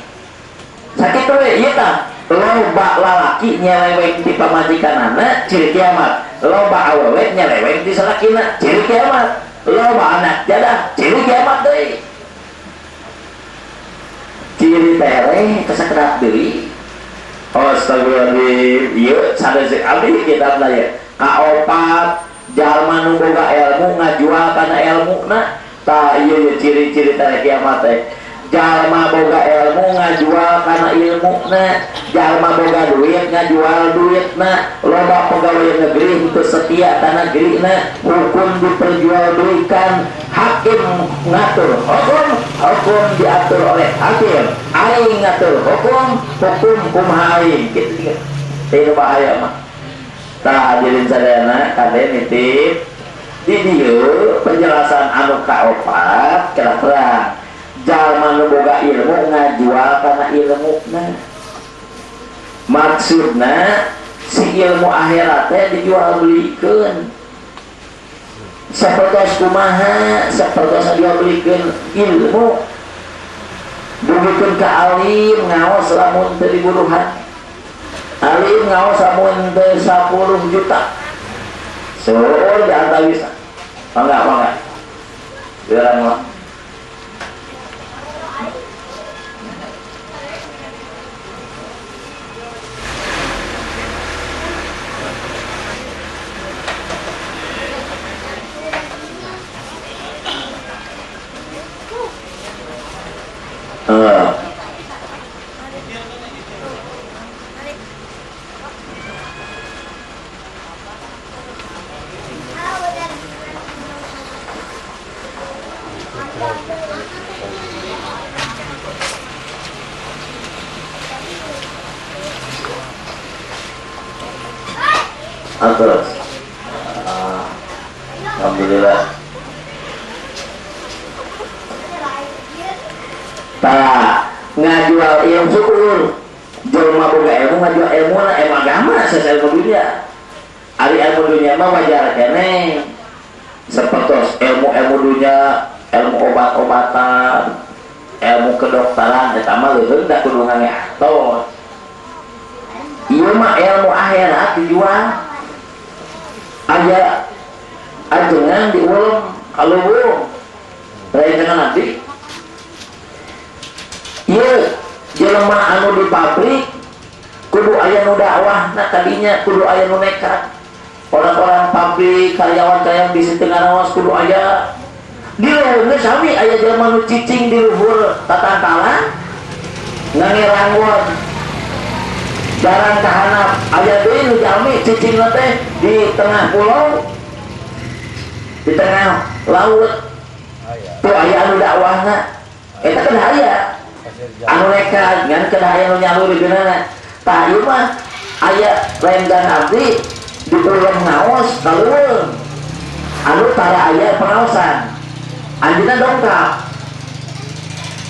sakitu we ieu tah loba lalaki nyeleweng di pamajikanana ciri kiamat loba awewe nyeleweng di salakina ciri kiamat loba anak jadah ciri kiamat deui ciri tereh kesakedak deui Astagfirullahaladzim. Iya sadece abdi kitabna ya kaopat jalma nu boga ilmu ngajual kana ilmuna tah ieu ciri-ciri teh kiamat teh jalma boga ilmu ngajual kana ilmuna jalma boga duit ngajual duitna loba pegawai negeri teu setia kana negrina hukum diperjualbelikan hakim ngatur hukum diatur oleh hakim aing ngatur hukum kumaha aing kitu teh bahaya mah tah hadirin sadayana kade nitip di dieu penjelasan anu kaopat kira-kira jalma nu boga ilmu ngajual kana ilmuna maksudna si ilmu akhirat teh dijual belikeun sapertos kumaha sapertos dijual belikeun ilmu dugikeun ka alim ngaos lamun teu diburuhan alim ngaos lamun teu 10 juta soal di antawisa mangga biaran mah terus alhamdulillah tah ngajual ilmu syukur jelma boga ilmu ngajual ilmu na ilmu agama sesuai ilmu dunia ari ilmu dunia mah wajar keneh sepertos ilmu dunia ilmu obat-obatan ilmu kedokteran eta mah leuheung da kudu ngageatos ieu mah ilmu akhirat dijual aja ajengan diulung kalau ulung rencana nanti iya jelema anu di pabrik kudu aya nu dakwah nah tadinya kudu aya nu nekat orang-orang pabrik karyawan bisa tengah nawas kudu aya di luhur sami aya jelema nu cicing di luhur tatangkalan ngangiranggon jarang kahanap aya deui nu jalmi cicing teh di tengah pulau di tengah laut tuh aya anu dakwahna eta kan aya anu nekat ngan kana aya nu nyalur di geunana tah ieu mah aya rendang abdi di pulau ngaos kalueung anu tara aya pengaosan anjeunna dongkap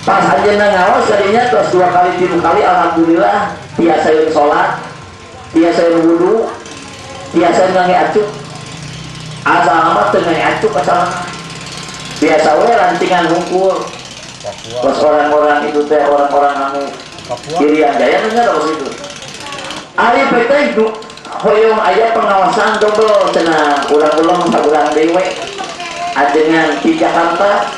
pas anjeunna ngaos jadinya terus 2 kali 3 kali alhamdulillah biasa yang sholat, biasa yang wudu, biasa yang ngangi acuk asal amat dengan acuk asal biasa we rantingan hungkul terus orang-orang itu teh orang-orang anu Irian Jaya bener terus itu ari PT itu hoyong aya pengawasan double cenah urang-urang saurang dewe ajengan di Jakarta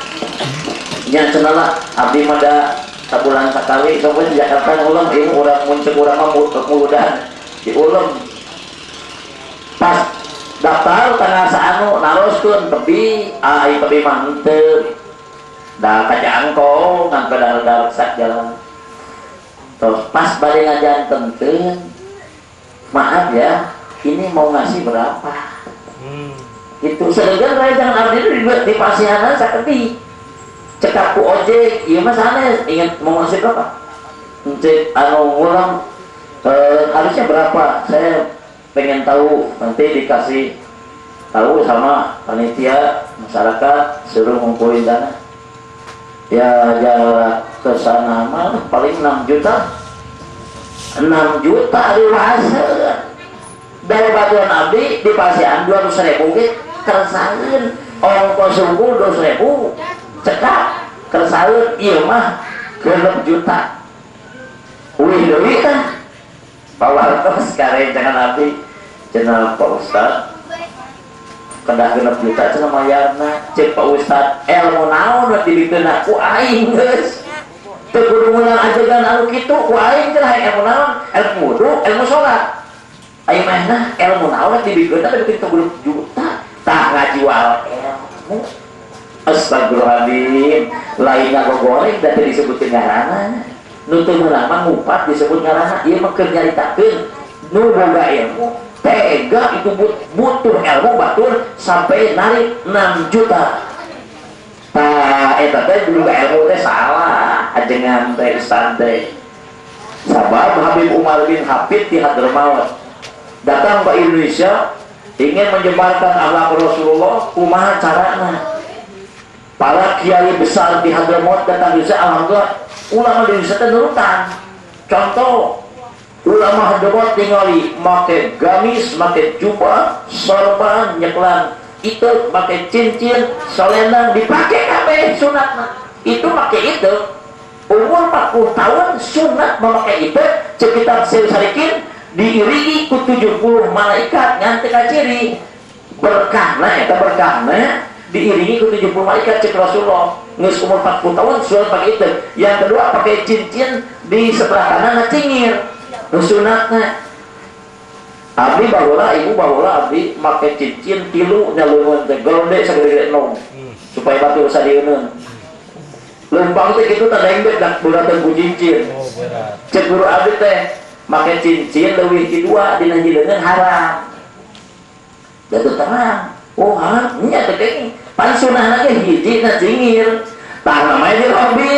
nya cenah abdi mada sabulan sekali sampai di Jakarta ulang ini orang muncul orang muludan di ulang pas daftar tengah saanu naroskeun tebi tebi mantep dah kajangkong ngan pedal-pedal sak jalan terus pas bade ngajantenkeun maaf ya ini mau ngasih berapa itu sedangkan rajang abdi itu di pasihanan saketi cekap ku ojek, iya mas aneh ingat mau ngasih berapa? Cek anu ngulang harusnya berapa? Saya pengen tahu nanti dikasih tahu sama panitia masyarakat suruh ngumpulin dana. Ya jarak ke sana mah paling 6 juta. 6 juta dewasa. Dari batuan abdi di pasian 200.000 ge keresaheun ongkos sungguh 200.000. Cekap kersaeun ieu mah 6 juta. Wih deui kan. Pawartos karencangan abdi cenah Pak Ustad. Kedah 6 juta cenah mayarna. Cek Pak Ustad, ilmu naon nu dibikeun ku aing geus. teu kudu meunang ajegan anu kitu ku aing teh hayang ilmu naon ilmu wudu ilmu salat aing mah ilmu naon dibikeun teh bikin 30 juta tah ngajual ilmu astagfirullahaladzim lain ngagoreng dan disebut ngaranna nu teu meunang mah ngumpat disebut ngaranna ieu mah keur nyaritakeun nu boga ilmu tega itu butuh ilmu batur sampai narik 6 juta eta teh juga ilmu teh salah ajengan teh ustaz teh sabab Habib Umar bin Habib di Hadramaut datang ke Indonesia ingin menyebarkan akhlak Rasulullah kumaha carana para kiai besar di Hadramaut datang di Indonesia alhamdulillah ulama di Indonesia teh nurutan contoh ulama Hadramaut tinggali make gamis make jubah sorban nyeklan itu pakai cincin selendang dipakai kabeh sunat itu pakai itu umur 40 tahun sunat memakai itu sekitar sarikin diiringi ku 70 malaikat nganti ka ciri berkahna eta berkahna diiringi ku 70 malaikat cek Rasulullah geus umur 40 tahun sunat pakai itu yang kedua pakai cincin di sebelah kanan cingir sunatna abdi baheula ibu baheula abdi make cincin tilu nyalueun teh gede sagede nom supaya batur sadieun lempang teh kitu teh dengdek dak beuratan ku cincin cek guru abdi teh make cincin leuwih ti 2 dina jileungeun haram jatuh terang oh haram nya teh geuning pan sunahna ge hiji na cingir tah namanya di hobi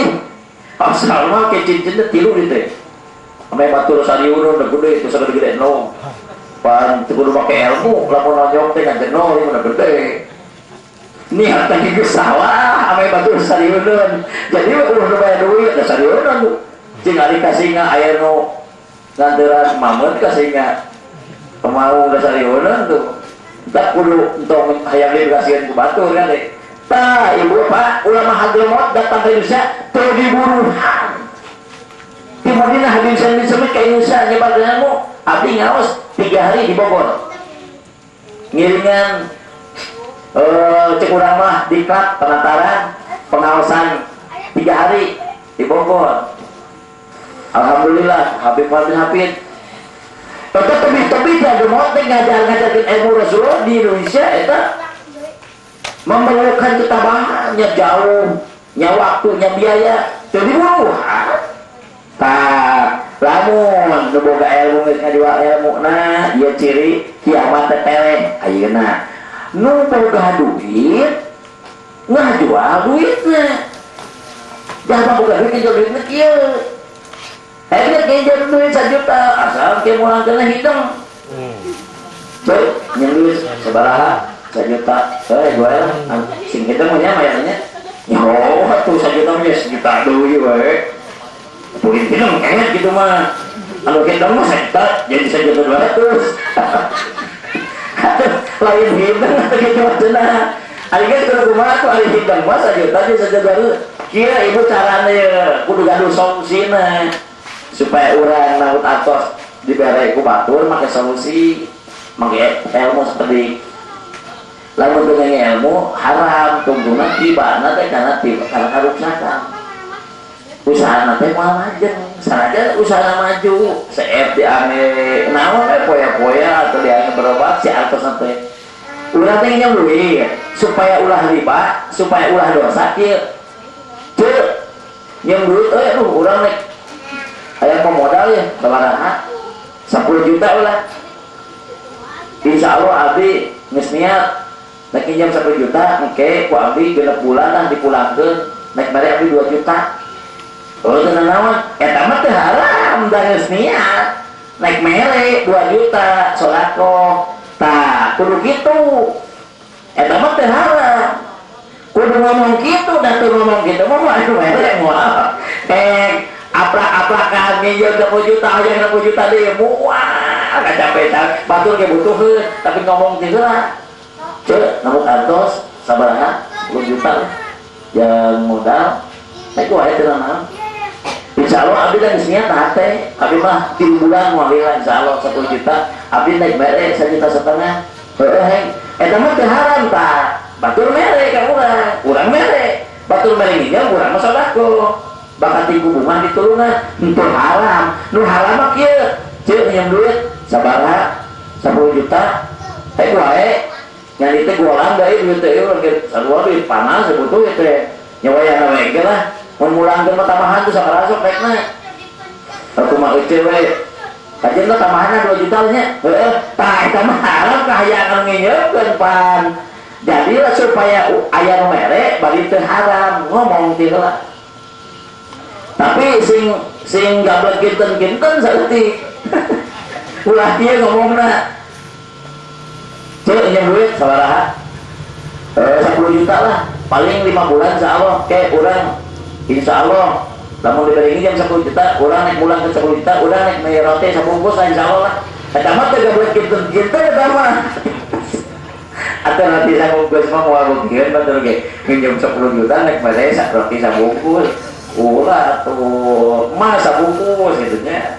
asal make cincin teh tilu teh ame batur sadieun gede itu sagede nom pan kudu pakai ilmu lamun nonjok teh kan jenuh ieu mah gede niat teh geus salah ame batur sarieuneun jadi ulah nu bayar duit da sarieuneun tuh cing ari kasinga aya nu nganteuran mamet kasinga pemau da sarieuneun tuh tak kudu entong hayang dikasieun ku batur kan teh tah ibu pak ulama Hadramaut datang ke Indonesia teu diburuhan di Madinah hadirin disebut ke Indonesia nyebar ilmu abdi ngaos 3 hari di Bogor ngiringan cek urang mah diklat penataran pengawasan 3 hari di Bogor alhamdulillah Habib bin Habib tapi Hadramaut teh ngajar-ngajarkeun ilmu Rasulullah di Indonesia eta memerlukan ketabahannya jauh nya waktunya biaya jadi buruhan tah lamun nu boga ilmu geus ngajual ilmuna ieu ciri kiamat teh peleh ayeuna nu boga duit ngajual duitna jangan boga duit ngajual duitna kieu ayeuna ngajual duit 1 juta asal kieu moal kena hidung coy nyen duit sabaraha 1 juta jual sing hidung nya mayarnya nyaho atuh 1 juta mah 1 juta deui we Purin film kayaknya gitu mah kalau kita mah setat jadi 1.200.000 lain hidang atau gitu macam hari kan kalau kumaha tuh hari hidang mah 1 juta aja 1.200.000 kira ibu caranya kudu gaduh solusinya supaya orang naut atos diberi ku batur pakai solusi pakai ilmu seperti lalu dengan ilmu haram tungguna tiba nanti karena harus nakal usaha nanti mau majeng saja usaha maju CF diane naon poya-poya atau diane berobat si atas nanti ulah teh nyamluin supaya ulah riba supaya ulah dosa kieu ceu nyamluin urang rek aya pemodal ya sabaraha 10 juta ulah insyaallah abdi geus niat nek pinjam 10 juta engke ku abdi 6 bulan lah dipulangkeun nek bare abdi 2 juta. Oh tenang naon, eta mah teu haram da geus niat. Naik mere 2 juta sodako. Tah, kudu kitu. Eta mah teu haram. Kudu ngomong kitu dan teu ngomong kitu mah anu mere moal. Aplak-aplakan nginjil 10 juta aja 10 juta deui moal kacapetan. Batur ge butuheun tapi ngomong teh heula. Ceu, namun antos sabaraha 10 juta yang modal. Itu aya teu naon. Insyaallah abdi dan isinya tahate abdi mah 3 bulan moal lila insyaallah 10 juta abdi naik mere 1,5 juta heuh eta mah teu haram tah batur mere ka urang mere batur mere nginjal urang mah sodako bakat tiku bunga ditulungan itu haram. Nu haram mah kieu ceu minjem duit sabaraha 10 juta teh wae nyari teh golang deui duit teh lagi sarua duit panas sebutuh teh nyawayana we ge lah mun mulangkeun mah tamahan tuh sakaraha sok rekna aku mah euceu we kajen mah tamahanna 2 juta nya heueuh tah eta mah haram kahayang nginyeupkeun pan jadi lah supaya aya nu mere bari teu haram ngomong teh lah tapi sing gablek kinten-kinten saeutik ulah ieu ngomongna cek yang duit sabaraha 10 juta lah paling 5 bulan insyaallah kayak orang insyaallah lamun diberi jam 10 juta orang naik bulan ke 10 juta orang naik mie roti sabungkus lah insyaallah lah eta mah teh gablek kinten-kinten eta mah atau nanti sabungkus mah moal beukeun batur ge minjem 10 juta naik mie roti sabungkus ulah atuh mah sabungkus gitu nya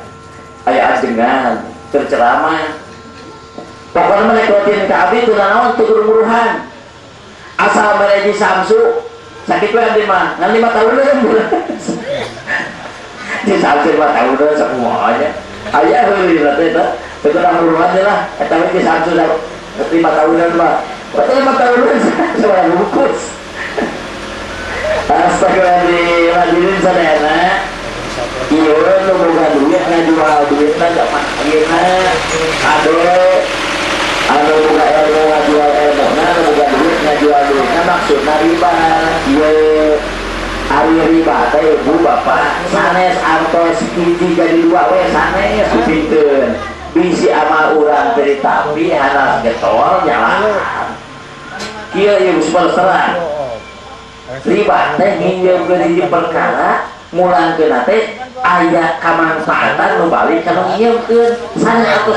aya ajengan terceramah pokoknya menekotin ke abdi itu nanawan itu guru-guruhan asal mereji samsu sakit we abdi mah ngan 5 tahun kan di samsu 5 tahun semuanya ayah heuli berarti itu guru-guruhan lah eta we di samsu 5 tahunan mah betul 5 tahunan sama bungkus astagfirullahaladzim hadirin sadayana iya lu boga duit ngajual duitna gak makina anu buka ilmu ngajual ilmu anu buka duit ngajual duitnya maksudnya riba iya hari riba teh ibu bapak sanes artos hiji jadi 2 we sanes kupingkeun bisi amal urang teh tapi hanas getol jalan kieu ieu serang riba teh nginjeumkeun hiji perkara mulangkeun teh aya kamanfaatan nu balik kana nginjeumkeun sanes atuh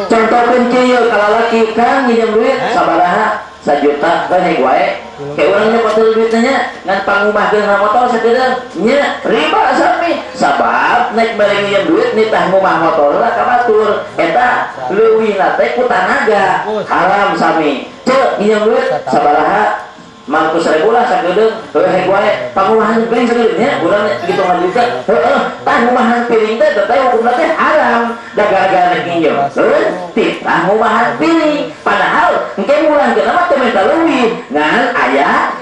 contohkeun kieu kalalaki kan nginjem duit sabaraha 1 juta teh wae kayak urang nyepotel duitnya ngan pangumahkeun na motor sakedeung nya riba sami sabab naik bareng nginjem duit nitah ngumah motor lah kabatur eta leuwihna teh ku tanaga haram sami ceu nginjem duit sabaraha 500.000 lah sakedeung heuh wae pangumahan piring sakedeungnya urang kitu ngajukeun heueuh tah ngumahan piring teh teh hukumna teh haram da gara-gara rek nginjem heuh titah ngumahan piring padahal engke mulangkeun mah teh menta leuwih ngan aya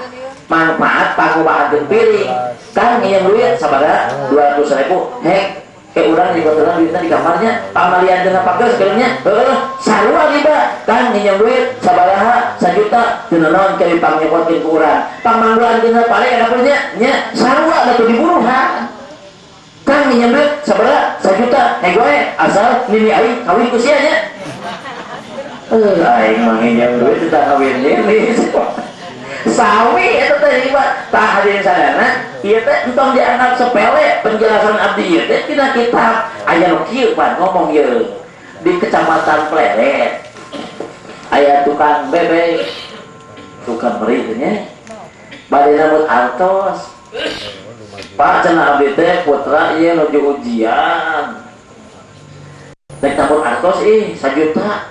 manfaat pangumahan piring kan nginjem duit sabaraha 200.000 hek kayak urang di kotoran duitnya di kamarnya pamalian dengan pagar sebenarnya sarua riba kan nginjem duit sabaraha 1 juta teu naon kali pangnyepotin ku urang pamanggulan dina paling ada punya nya sarua atuh dibunuhan kan nginjem duit sabaraha 1 juta goe asal nini aing kawin ku sia nya aing mah nginjem duit teu kawin nini sawi eta teh riba tah hadirin sadana ieu teh entong dianggap sepele penjelasan abdi ieu teh tina kitab aya nu kieu pan ngomong ieu di kecamatan Pleret aya tukang bebek tukang beri nya bade rambut artos pak cenah abdi teh putra ieu nuju ujian rek rambut artos 1 juta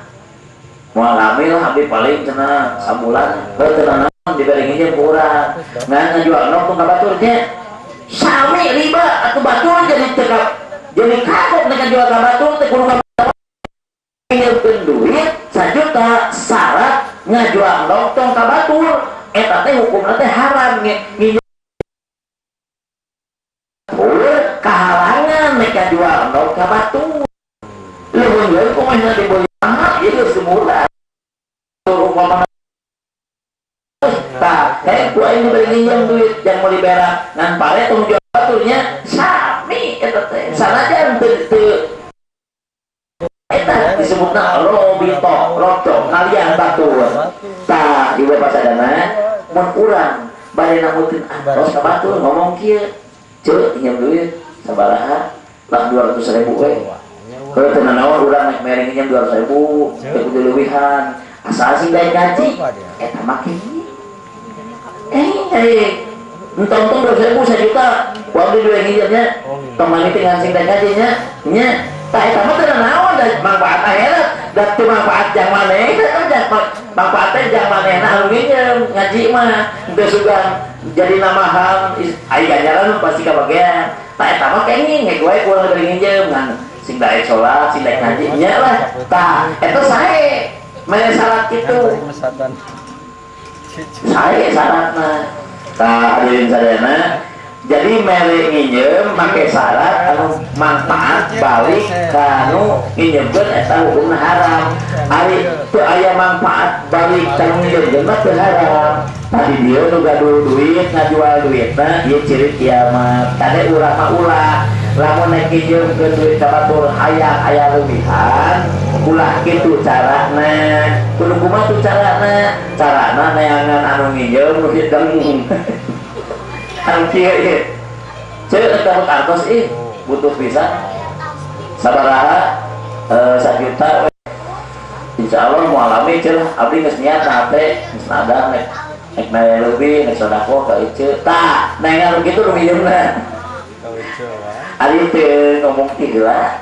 moal hamil abdi paling cenah sabulan heuh cenah diberi nginjem kurang ngan ngajual nok tong kabaturnya sami riba atau batur jadi tekap jadi kapok nek ngajual kabatur teh kudu nginjemkeun duit 1 juta syarat ngajual nok tong kabatur eta teh hukumna teh haram nginjem kahalangan nek ngajual nok kabatur leuweung geus kumaha dibeli mahal ieu semula umpama kayak gua ini beri nginjem duit yang mau dibera ngan pare tong jual baturnya sami eta teh sanajan teu eta disebutna robito roto kalian batur tah di bapak sadana mun urang bade namutkeun tos ka batur ngomong kieu ceu nginjem duit sabaraha lah 200.000 we heuh teu naon urang naik mere nginjem 200.000 teu kudu leuwihan asal sing bae gaji eta make entong 2.000 1 juta uang di dua nginjemnya teman itu ngasih dan gajinya nya tak eta mah teu naon da manfaat akhirat dan itu manfaat yang mana manfaatnya yang mana nah nginjem ngaji mah udah sudah jadi nama hal ayo ganjaran pasti kebagian tak etama kayak ini gue kurang dari nginjem kan sing daek sholat sing daek ngaji nya lah tak itu saya mana syarat itu saya syaratnya tak hadirin sadayana jadi mere nginjem make syarat anu manfaat balik kanu nginjemkeun eta hukumna haram ari teu aya manfaat balik kanu nginjemkeun mah teu haram tadi dia nu gaduh duit ngajual duitna ieu ciri kiamat tade urang mah ulah lamun nek nginjemkeun duit ka batur hayang aya leuwihan ulah kitu carana kudu kumaha tu carana neangan anu nginjem nu hideng anu kieu ieu cek eta kartos butuh bisa sabaraha 1 juta insya Allah mau alami cek abdi geus niat teh geus nada nek naya leuwih nek sodako ka ieu tah nengan kitu nu minjeumna ari teu ngomong tiheula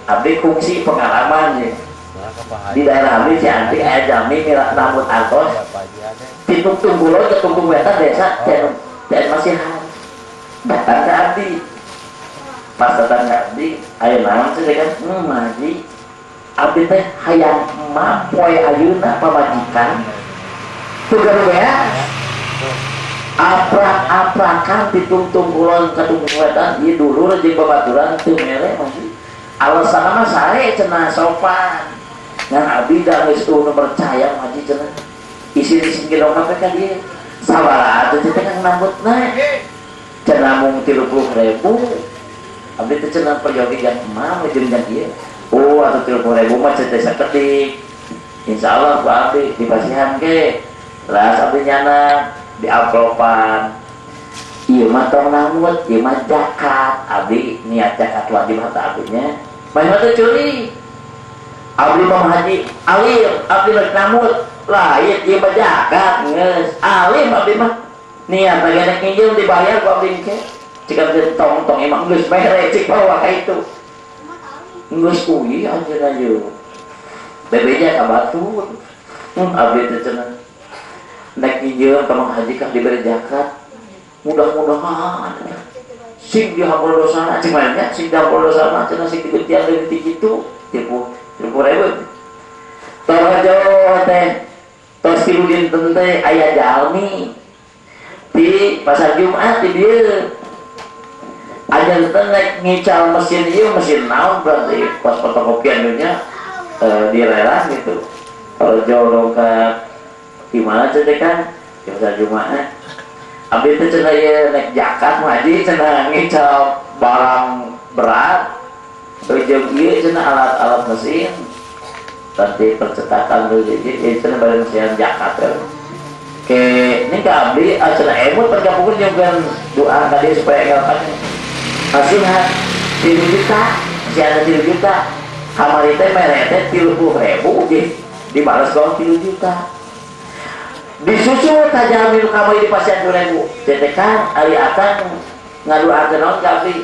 abdi kungsi pengalaman ye di daerah abdi Cianti aya jami mira rambut artos di tungkulon ke tungkul wetan desa dan masih datang ke abdi pas datang ke abdi ayo naon sih kan ngaji abdi teh hayang emak poe ayeuna pamajikan tugas ya aprak-aprakan ditungtung kulon ke tungtung wetan ieu dulur jeung babaturan teu mere masih alasan mah sae cenah sopan ngan abdi da geus nu percaya ngaji cenah isi singgil kabeh ka dieu sabaraha teh teh nambutna cenah mung 30.000 abdi teh cenah peryogi yang emak jeung yang ieu oh atuh 30.000 mah teh sakedik insyaallah ku abdi dipasihan ge las abdi nyana di amplopan ieu mah tong namut ieu mah zakat abdi niat zakat wajib mata abdinya mah teh curi abdi mah haji alir abdi rek namut lain ieu mah zakat geus alim abdi mah niat bagi anak nginjem dibayar ku abdi ke jika tong emang geus mere cik bawa ka itu geus kuy anjeunna yeuh bebenya ka batur abdi teh cenah nek nginjem ka mang haji kah diberi zakat mudah-mudahan sing dihapur dosana cing nya sing dihapur dosana cenah sing dibetian leuwih ti kitu 30.000 tarajo teh tos tilu dinten teh aya jalmi di pasar Jumat di dieu aja teh nek ngical mesin ieu mesin naon berarti pas fotokopian nya dilelang gitu kalau jauh ke gimana teh kan di pasar Jumat abdi teh cenah ieu nek zakat mah haji cenah ngical barang berat jeung ieu cenah alat-alat mesin nanti percetakan dulu jadi cenah barang mesin zakat ke ini ke abdi acara emut pergabungan juga doa tadi supaya ngelapan hasilnya 3 juta masih ada 3 juta kamari teh merete 30.000 dibalas kau 3 juta disusul tajamil kamari di pasien 2.000 jadi kan ari akan ngaduakeun naon ka abdi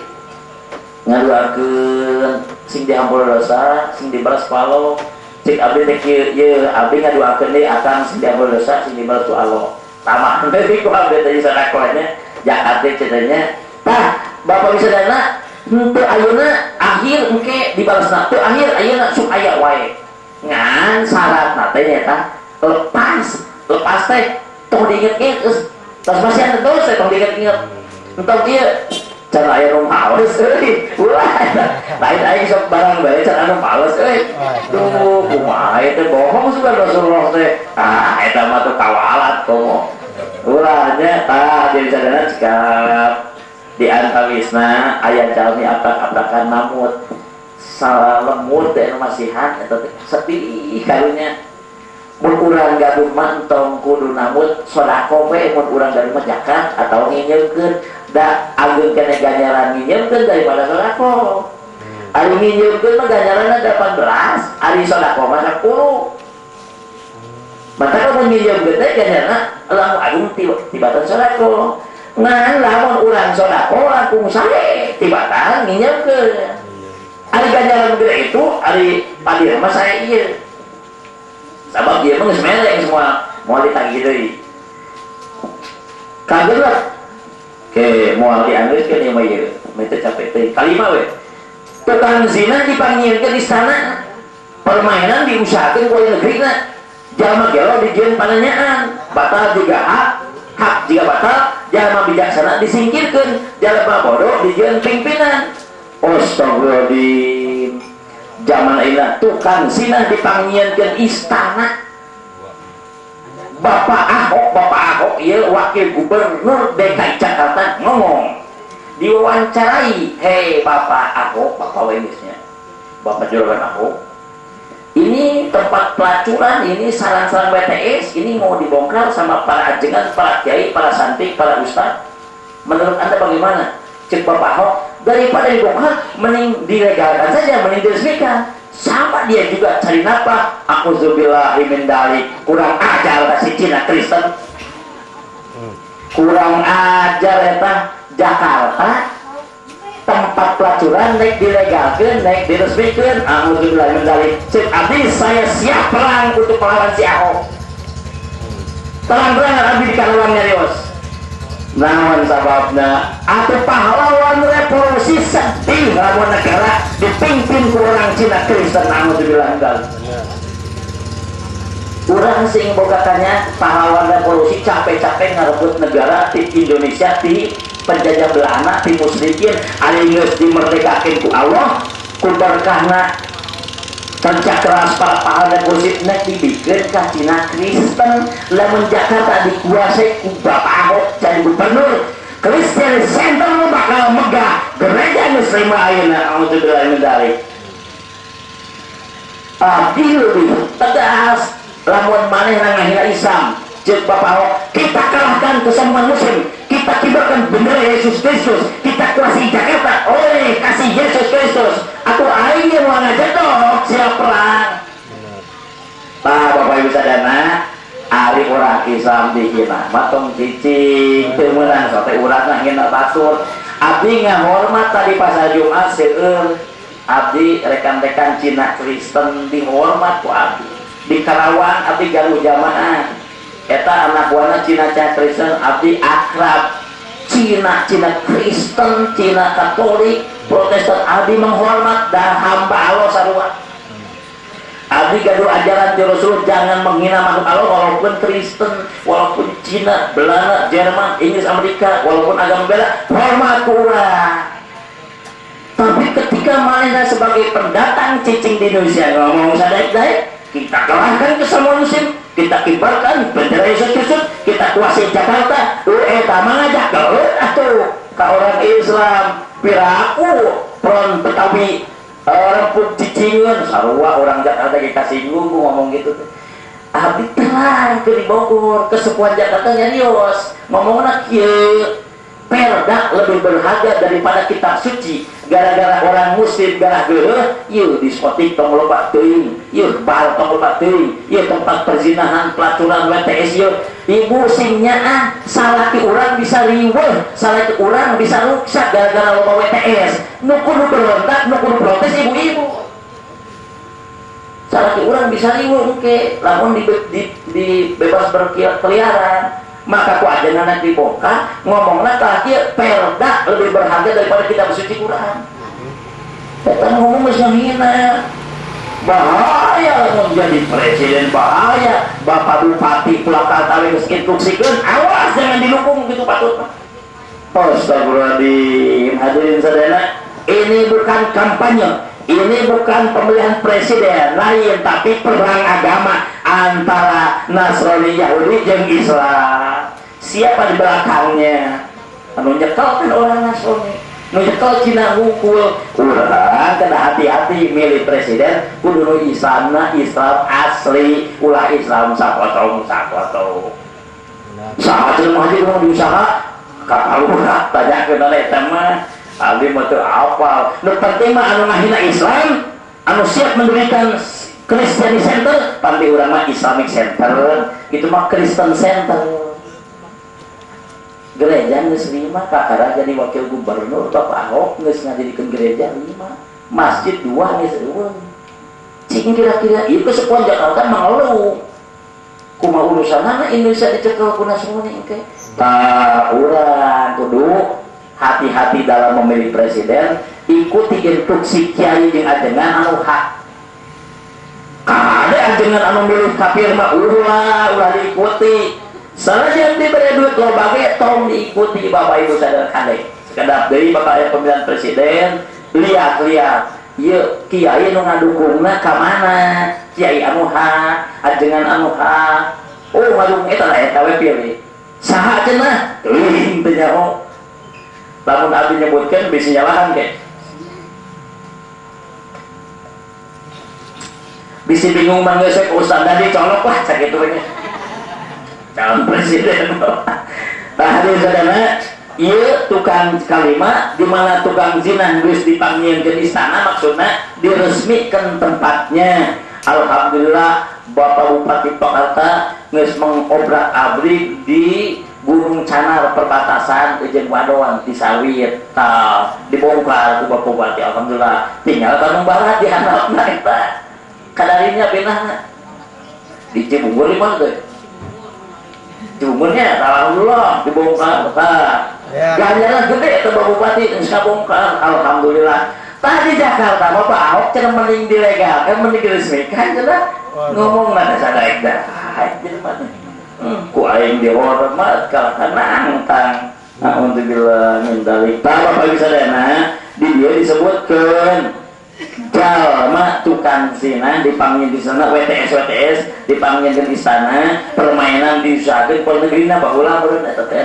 ngaduakeun sing dihampura dosa sing dibalas palo cik abdi teh ieu abdi ngaduakeun deui akan sing diampun dosa sing dibalas ku Allah tamah teh ku abdi teh sadakohnya zakat teh cenanya tah bapak bisadana henteu ayeuna akhir engke dibalasna teu akhir ayeuna sok aya wae ngan syaratna teh eta lepas teh tong diinget-inget tos masih ada dosa tong diinget-inget entong ieu can aya nu males euy ulah lain aing sok barang bae can anu males euy duh kumaha teh bohong sugan Rasulullah teh eta mah teu kawalat komo ulah nya tah jadi sadana cekap di antawisna aya jalmi aprak-aprakan namut salah lemur teh anu masihan eta teh sedih karunya mun urang gaduh mantong kudu namut sodako we mun urang gaduh mah zakat atau nginjeumkeun da ageun kene ganjaran nginjeumkeun daripada sodako ari nginjeumkeun mah ganjaranna 18 ari sodako mah 10 maka mun nginjeumkeun teh ganjaranna lamun agung tibatan sodako ngan lamun urang sodako langkung sae tibatan nginjeumkeun ari ganjaran gede itu ari padir mah sae ieu Sabab dia mah geus mereng semua moal ditagih deui. Kageut ke moal dianggeuskeun ieu mah ieu, mah teu capek teh. Kalima we. Tukang zina dipanggilkeun di istana. Permainan diusahakeun ku negrina. Jalma gelo dijieun pananyaan, batal juga hak jika batal, jalma bijaksana disingkirkeun, jalma bodoh dijieun pimpinan. Astagfirullahaladzim. Zaman ina tukang zina dipanggilkeun istana. Bapak Ahok ieu wakil gubernur DKI Jakarta ngomong diwawancarai, hei Bapak Ahok, Bapak Wenisnya, Bapak Juragan Ahok, ini tempat pelacuran, ini sarang-sarang BTS, ini mau dibongkar sama para ajengan, para kiai, para santri, para ustaz. Menurut Anda bagaimana? Cek Bapak Ahok, daripada dibongkar, mending dilegalkan saja, mending diresmikan. Sama dia juga cari nafkah. A'udzubillahi min dzalik. Kurang ajar si Cina Kristen. Kurang ajar eta. Jakarta tempat pelacuran naik dilegalkan, naik diresmikan. A'udzubillahi min dzalik. Cek abdi saya siap perang untuk melawan si Ahok. Terang-terangan abdi dikalawangnya Dios. Naon sababna atuh pahlawan revolusi sedih lamun negara dipimpin ku orang Cina Kristen. A'udzubillahi min dzalik. Urang sing bogakannya pahlawan revolusi capek-capek ngarebut negara di Indonesia di penjajah Belanda di musyrikin ari geus dimerdekakeun ku Allah ku berkahna kerja keras para pahlawan revolusi nek dibikeun ka Cina Kristen. Lamun Jakarta dikuasai ku Bapak Ahok jadi gubernur, Christian Center bakal megah gereja geus lima ayeuna. A'udzubillahi min dzalik. Abdi lebih tegas lamun maneh ngahina Islam. Cek Bapak Ahok, kita kalahkan kesombongan muslim, kita kibarkan bendera Yesus Kristus, kita kuasai Jakarta oleh kasih Yesus Kristus. Atau aing mau ngajak dong siap perang. Pak Bapak Ibu sadana, ari orang Islam dihina matong cicing teu meunang sote urang ngahina basur. Abdi ngahormat tadi pas Jumat seueur. Abdi rekan-rekan Cina Kristen dihormat ku abdi. Di Karawang abdi galuh jamaah. Eta anak buahna Cina Kristen abdi akrab. Cina Kristen, Cina Katolik, Protestan abdi menghormat dan hamba Allah sarua. Abdi gaduh ajaran ti Rasul jangan menghina makhluk Allah walaupun Kristen, walaupun Cina, Belanda, Jerman, Inggris, Amerika, walaupun agama beda, hormat urang. Tapi ketika manehna sebagai pendatang cicing di Indonesia ngomong sadaik-daik, kita kalahkan kesombongan muslim, kita kibarkan bendera Yesus Kristus, kita kuasai Jakarta. Eta mangajak geus atuh ka orang Islam piraku pron Betawi rempuk cicingeun sarua orang Jakarta ge kasinggung ngomong gitu. Abdi terang ke di Bogor ke sepuan Jakarta nyarios ngomongna kieu, perda lebih berharga daripada kitab suci. Gara-gara orang muslim garah geureuh, ieu diskotik tong loba teuing, ieu bal tong loba teuing, ieu tempat perzinahan, pelacuran, WTS ieu. Ibu sing nyaah salaki urang bisa riweuh, salaki urang bisa ruksak gara-gara loba WTS. Nu kudu berontak, nu kudu protes ibu-ibu. Salaki urang bisa riweuh engke lamun di bebas berkeliaran. Maka ku ajengan dibongkar ngomongna ka kieu perda lebih berharga daripada kitab suci Quran. Eta ngomong geus ngahina. Bahaya lamun jadi presiden, bahaya. Bapak bupati Purwakarta geus instruksikeun, awas jangan dilukung gitu patut. Astagfirullahaladzim. Hadirin sadayana, ini bukan kampanye, ini bukan pemilihan presiden lain, tapi perang agama antara Nasrani, Yahudi jeung Islam. Siapa di belakangnya? Anu nyekel kan orang Nasrani, nu nyekel Cina hukul. Urang kada hati-hati milih presiden kudu nu Islamna Islam asli, ulah Islam sakoto. Saha jelema haji kudu diusaha ka lurah tanyakeun eta mah abdi mah teu apal. Nu penting mah anu ngahina Islam, anu siap mendirikan Christian Center, pandi urang mah Islamic Center, itu mah Kristen Center. Gereja geus 5, kakara jadi wakil gubernur, Bapak Ahok geus ngadirikeun gereja 5, masjid 2 geus eueung. sing kira-kira ieu kesepuan Jakarta mengeluh kumaha urusanna Indonesia dicekel ku Nasrani engke tah urang kudu hati-hati dalam memilih presiden, ikuti instruksi kiai jeung ajengan anu hak. Ada ajengan anu milih kafir mah ulah diikuti. Salajan diberi duit loba ge tong diikuti Bapak Ibu sadar kade. Sekedap deui bakal aya pemilihan presiden, lihat-lihat ieu kiai nu ngadukungna ka mana? Kiai anu hak, ajengan anu hak. Oh, ngadukung eta we pilih. Saha cenah? Teuing teu nyaho. Lamun abdi nyebutkan bisa nyalahan ke bisa bingung manggesek ustaz tadi colok lah cak itu banyak calon presiden. Nah hadis sadana ieu tukang kalimat di mana tukang zina geus dipanggieun istana maksudna diresmikan tempatnya. Alhamdulillah Bapak Bupati Pakarta geus mengobrak abrik di Gunung Canar perbatasan jeung Wadoan di Sawit dibongkar ku Bapak Bupati. Alhamdulillah tinggal Bandung Barat di handapna eta kadarinya pinahna di Cibubur mah teh Cibungurnya alhamdulillah dibongkar ganjaran gede eta Bapak Bupati geus kabongkar. Alhamdulillah tadi Jakarta Bapak Ahok cenah mending dilegalkan mending diresmikan cenah ngomong mana sadaek dah jadi mana ku aing dihormat karena angtang. Alhamdulillah min dalik. Bapak bisa dana di dia disebutkan jalma tukang zina dipanggil di sana WTS dipanggil di istana permainan diusahakeun pol negrina baheula meureun eta teh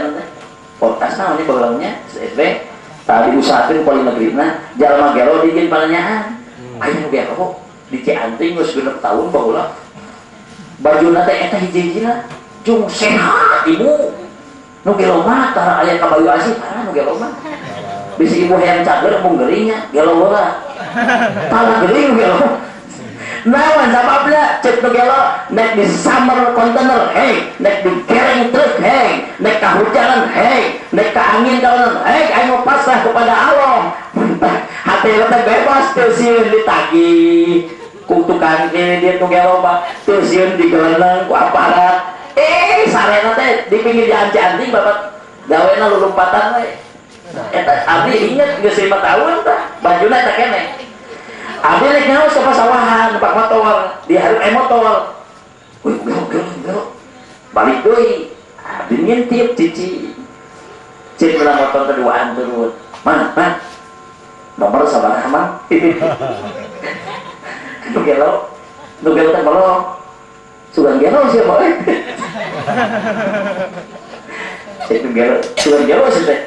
podcast naon ieu baheulanya SSB tadi usahakeun pol negrina jalma gelo dijieun palanyaan aya nu gelo di Cianting geus 6 tahun baheula bajuna teh eta hiji-hijina jung sehat ibu nu gelo mah tara aya ka Bayu Asih tara nu gelo mah bisi ibu hayang cager mung geuringnya gelo heula tala geuring gelo naon sababna cek nu gelo nek di summer container hei nek di gereng truk hei nek kahujanan hei nek ka angin kaonan hei aing pasrah kepada Allah hati teh bebas teu sieun ditagih ku tukang kene dia nu gelo mah teu sieun digeleneng ku aparat sarena teh di pinggir jalan Cianting Bapak gawena lulumpatan we eta abdi inget geus 5 tahun tah bajuna eta keneh abdi rek ngaos ka pasawahan numpak motor diharup motor wih gelo balik deui abdi ngintip cici cek ulah motor keduaan turun man nomor sabaraha man nu gelo teh melong sugan gelo sih boy sugan gelo sih teh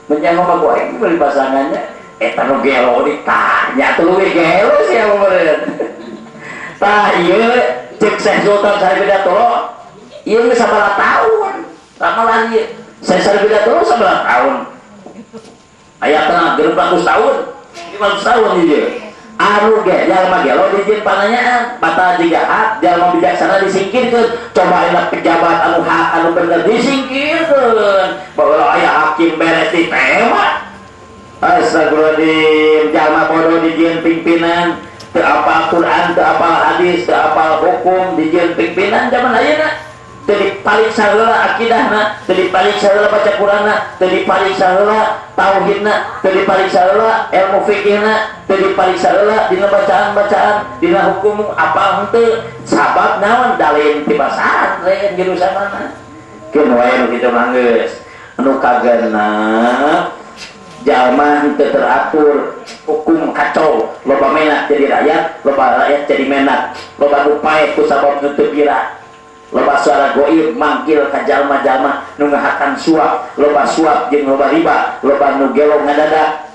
menjangkau sama gue beli pasangannya eta nu gelo ditanya tuh we gelo sih yang meureun tah ieu cek Syekh Sultan Saripidatolo ieu geus sabaraha tahun ramalan ieu Syekh Saripidatolo sabaraha tahun aya tengah 500 tahun 500 tahun ieu anu ge jalma gelo dijieun pananyaan batal jigahat jalma bijaksana disingkirkeun coba enak pejabat anu hak anu bener disingkirkeun baheula aya hakim beres ditembak astagfirullahaladzim jalma bodoh dijieun pimpinan teu apal Quran teu apal hadis teu apal hukum dijieun pimpinan zaman ayeuna teu dipalik saheula akidahna teu dipalik saheula baca Qur'anna teu dipalik saheula tauhidna teu dipalik saheula ilmu fikihna teu dipalik saheula dina bacaan-bacaan dina hukum apa henteu sabab naon dalil ti pasantren jurusanana keun wae nu kitu mah geus anu kagenep jalma henteu teratur hukum kacau loba menak jadi rakyat loba rakyat jadi menak loba nu pae ku sabab henteu pira loba suara goib manggil ka jalma-jalma nu ngahakan suap loba suap jeung loba riba loba nu gelo ngadadak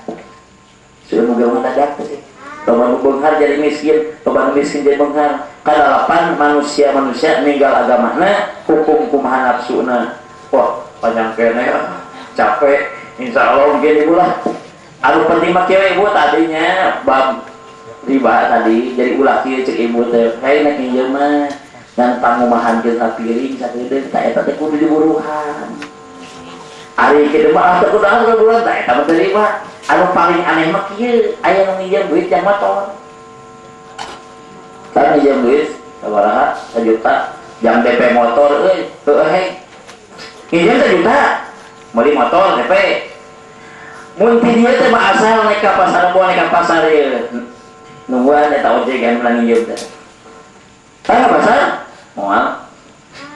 sudah nu gelo ngadadak teh loba nu beunghar jadi miskin loba nu miskin jadi beunghar kadalapan manusia ninggal agamana hukum kumaha nafsuna wah panjang kene capek insyaallah mungkin ibu lah anu penting mah kieu ibu tadinya bab riba tadi jadi ulah kieu cek ibu teh hei nek ieu mah dan pangumahan kita piring sakedeung ta eta teh kudu diburuhan ari kieu mah teh kudu asa bulan ta eta mah terima anu paling aneh mah kieu aya nu ngijieun duit jang motor kan nginjem duit sabaraha 1 juta jam DP motor nginjem 1 juta beli motor DP mun ti dieu teh mah asal naik ka pasar naik ka pasar ieu nungguan eta ojek kan meunang nginjem teh ka pasar moal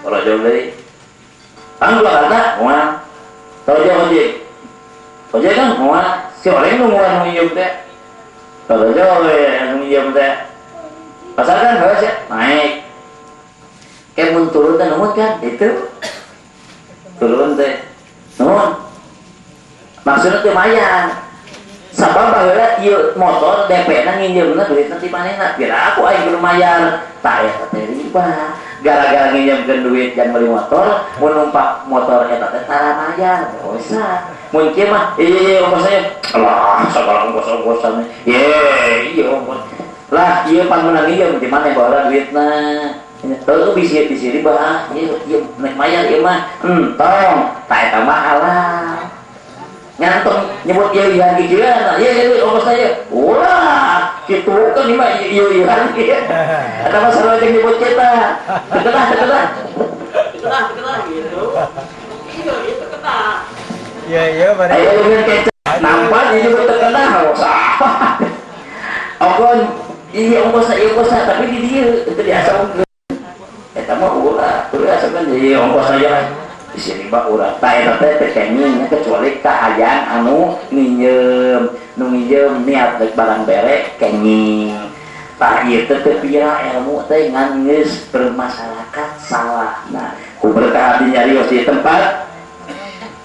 kalau jauh dari kata moal kalau jauh ojek kan moal si orang nungguan nginjem teh kalau jauh nginjem teh pasar kan harus ya naik kayak mun turun teh nuhun kan itu turun teh nuhun maksudnya teh mayar sabab baheula ieu motor DP-na nginjemna duitna ti manehna kira aku aing kudu mayar tah eta teh riba gara-gara nginjemkeun duit jan beli motor mun numpak motor eta teh tara mayar dosa mun kieu mah ongkosnya alah sagala ongkos-ongkosan iya ongkos lah ieu pan meunang nginjem di maneh baheula duitna teu bisi riba ieu naik mayar ieu mah tong tah eta mah halal nyantong nyebut iya gigian iya ongkos saya wah gitu kan ini mah iya ada masalah yang nyebut kita terkenal gitu iya benar ayo dengan kecap nampak ini nyebut terkenal sah ongkos iya ongkosnya tapi di dia itu di asal kita mah ulah terus asal kan iya ongkos aja di sini bah urang tak eta teh tekengnya kecuali kahayang anu nginjem niat rek barang bere kenging tah ieu teh teu pira ilmu teh ngan geus bermasyarakat salah nah ku berkah abdi nyarios di tempat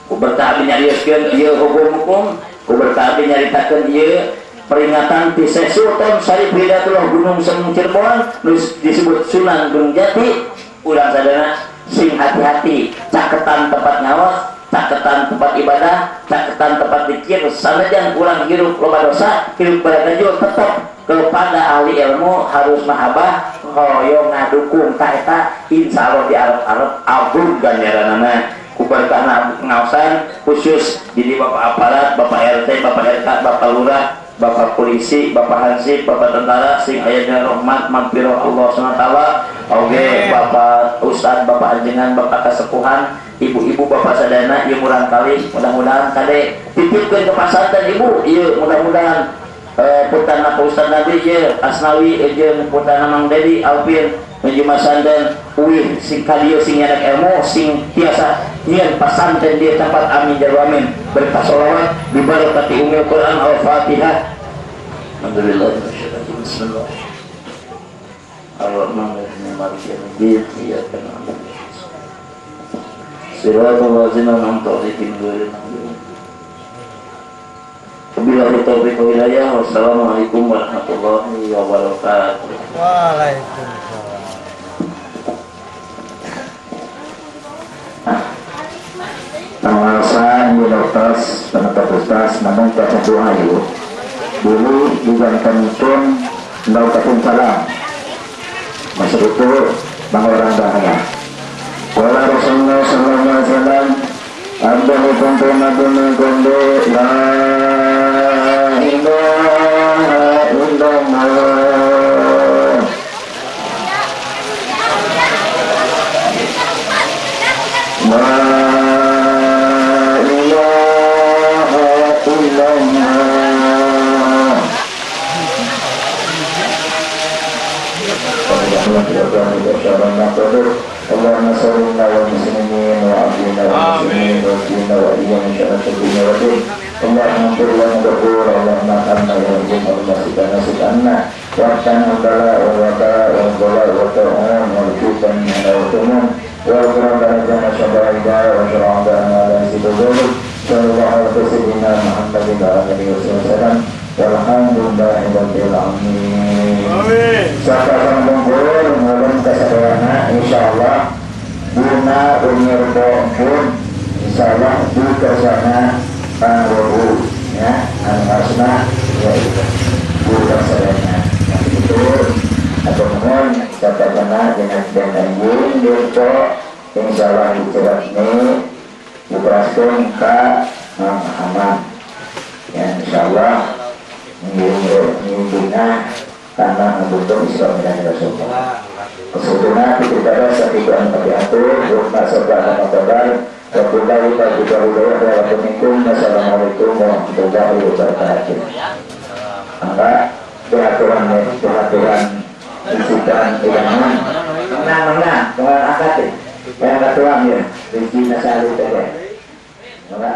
ku berkah abdi nyarioskeun ieu hukum ku berkah abdi nyaritakeun ieu peringatan ti Sultan Syarif Hidayatullah Gunung Seng Cirebon disebut Sunan Gunung Jati urang sadana sing hati-hati caketan tempat nyawa caketan tempat ibadah caketan tempat zikir sanajan kurang hirup loba dosa hirup badan juga tetap kepada ahli ilmu harus mahabah hoyong ngadukung ka eta insyaallah di arep-arep abung ganjaranana ku berkah ngaosan khusus jadi bapak aparat bapak RT bapak RK bapak lurah bapak polisi, bapak hansip, bapak tentara sing ayatnya rahmat maghfirah Allah SWT oke bapak ustad, bapak anjengan, bapak kesepuhan ibu-ibu, bapak sadana ieu murang kali mudah-mudahan kade titipkeun ke pasantren ibu ieu mudah-mudahan putana Pak Ustad Nabi ieu Asnawi jeung putana Mang Dedi Alvin menuju masantren uih sing kadieu sing nyadak ilmu sing tiasa nyieun pasantren di tempat amin jarwa amin berkah sholawat bi barakati umil Quran al-Fatihah alhamdulillah bismillah ar-rahmanir-rahim maliki yaumiddin iyyaka na'budu siratal ladzina an'amta 'alaihim ghairil maghdubi wabillahi taufiq wal hidayah wassalamualaikum warahmatullahi wabarakatuh. Waalaikumsalam. Pengawasan Yudotas penetap ustas namun tertentu ayu dulu digantikan laukatun salam maksud itu bang orang bahaya wala Rasulullah sallallahu alaihi wasallam abdahu kuntu nabun kundu la ilaha illallah Allahumma salli ala muslimin wa abdina wa muslimin wa abdina wa iyam syaratul wadin Allahumma firlan ghafur Allahumma hamna wa jum Allah sidana sidana wa kana bala wa waka wa bala wa ta'un wa kutan wa tumun wa qurana jana shabaida wa shara'ana ala sidul sallallahu alaihi wasallam Muhammadin wa alihi wasallam walhamdulillahi rabbil alamin. Amin. Sahabat kumpul mulun kasadayana insyaallah guna umur pun insyaallah di kesana pangwudu ya anu asna ya itu bukan sadayana itu atau mohon sahabatana dengan anjing dirco insyaallah dicerat ini diperaskan ke Muhammad ya insyaallah minggu karena membutuhkan Islam dan Rasulullah. Kesudunan daripada sakituan tabiatul, rumah sebelah Ramadan, wabillahi taufiq wal hidayah, wassalamualaikum warahmatullahi wabarakatuh. Maka peraturan isukan ilaman, menang, dengan akad yang ketua ya, di Cina salut aja. Maka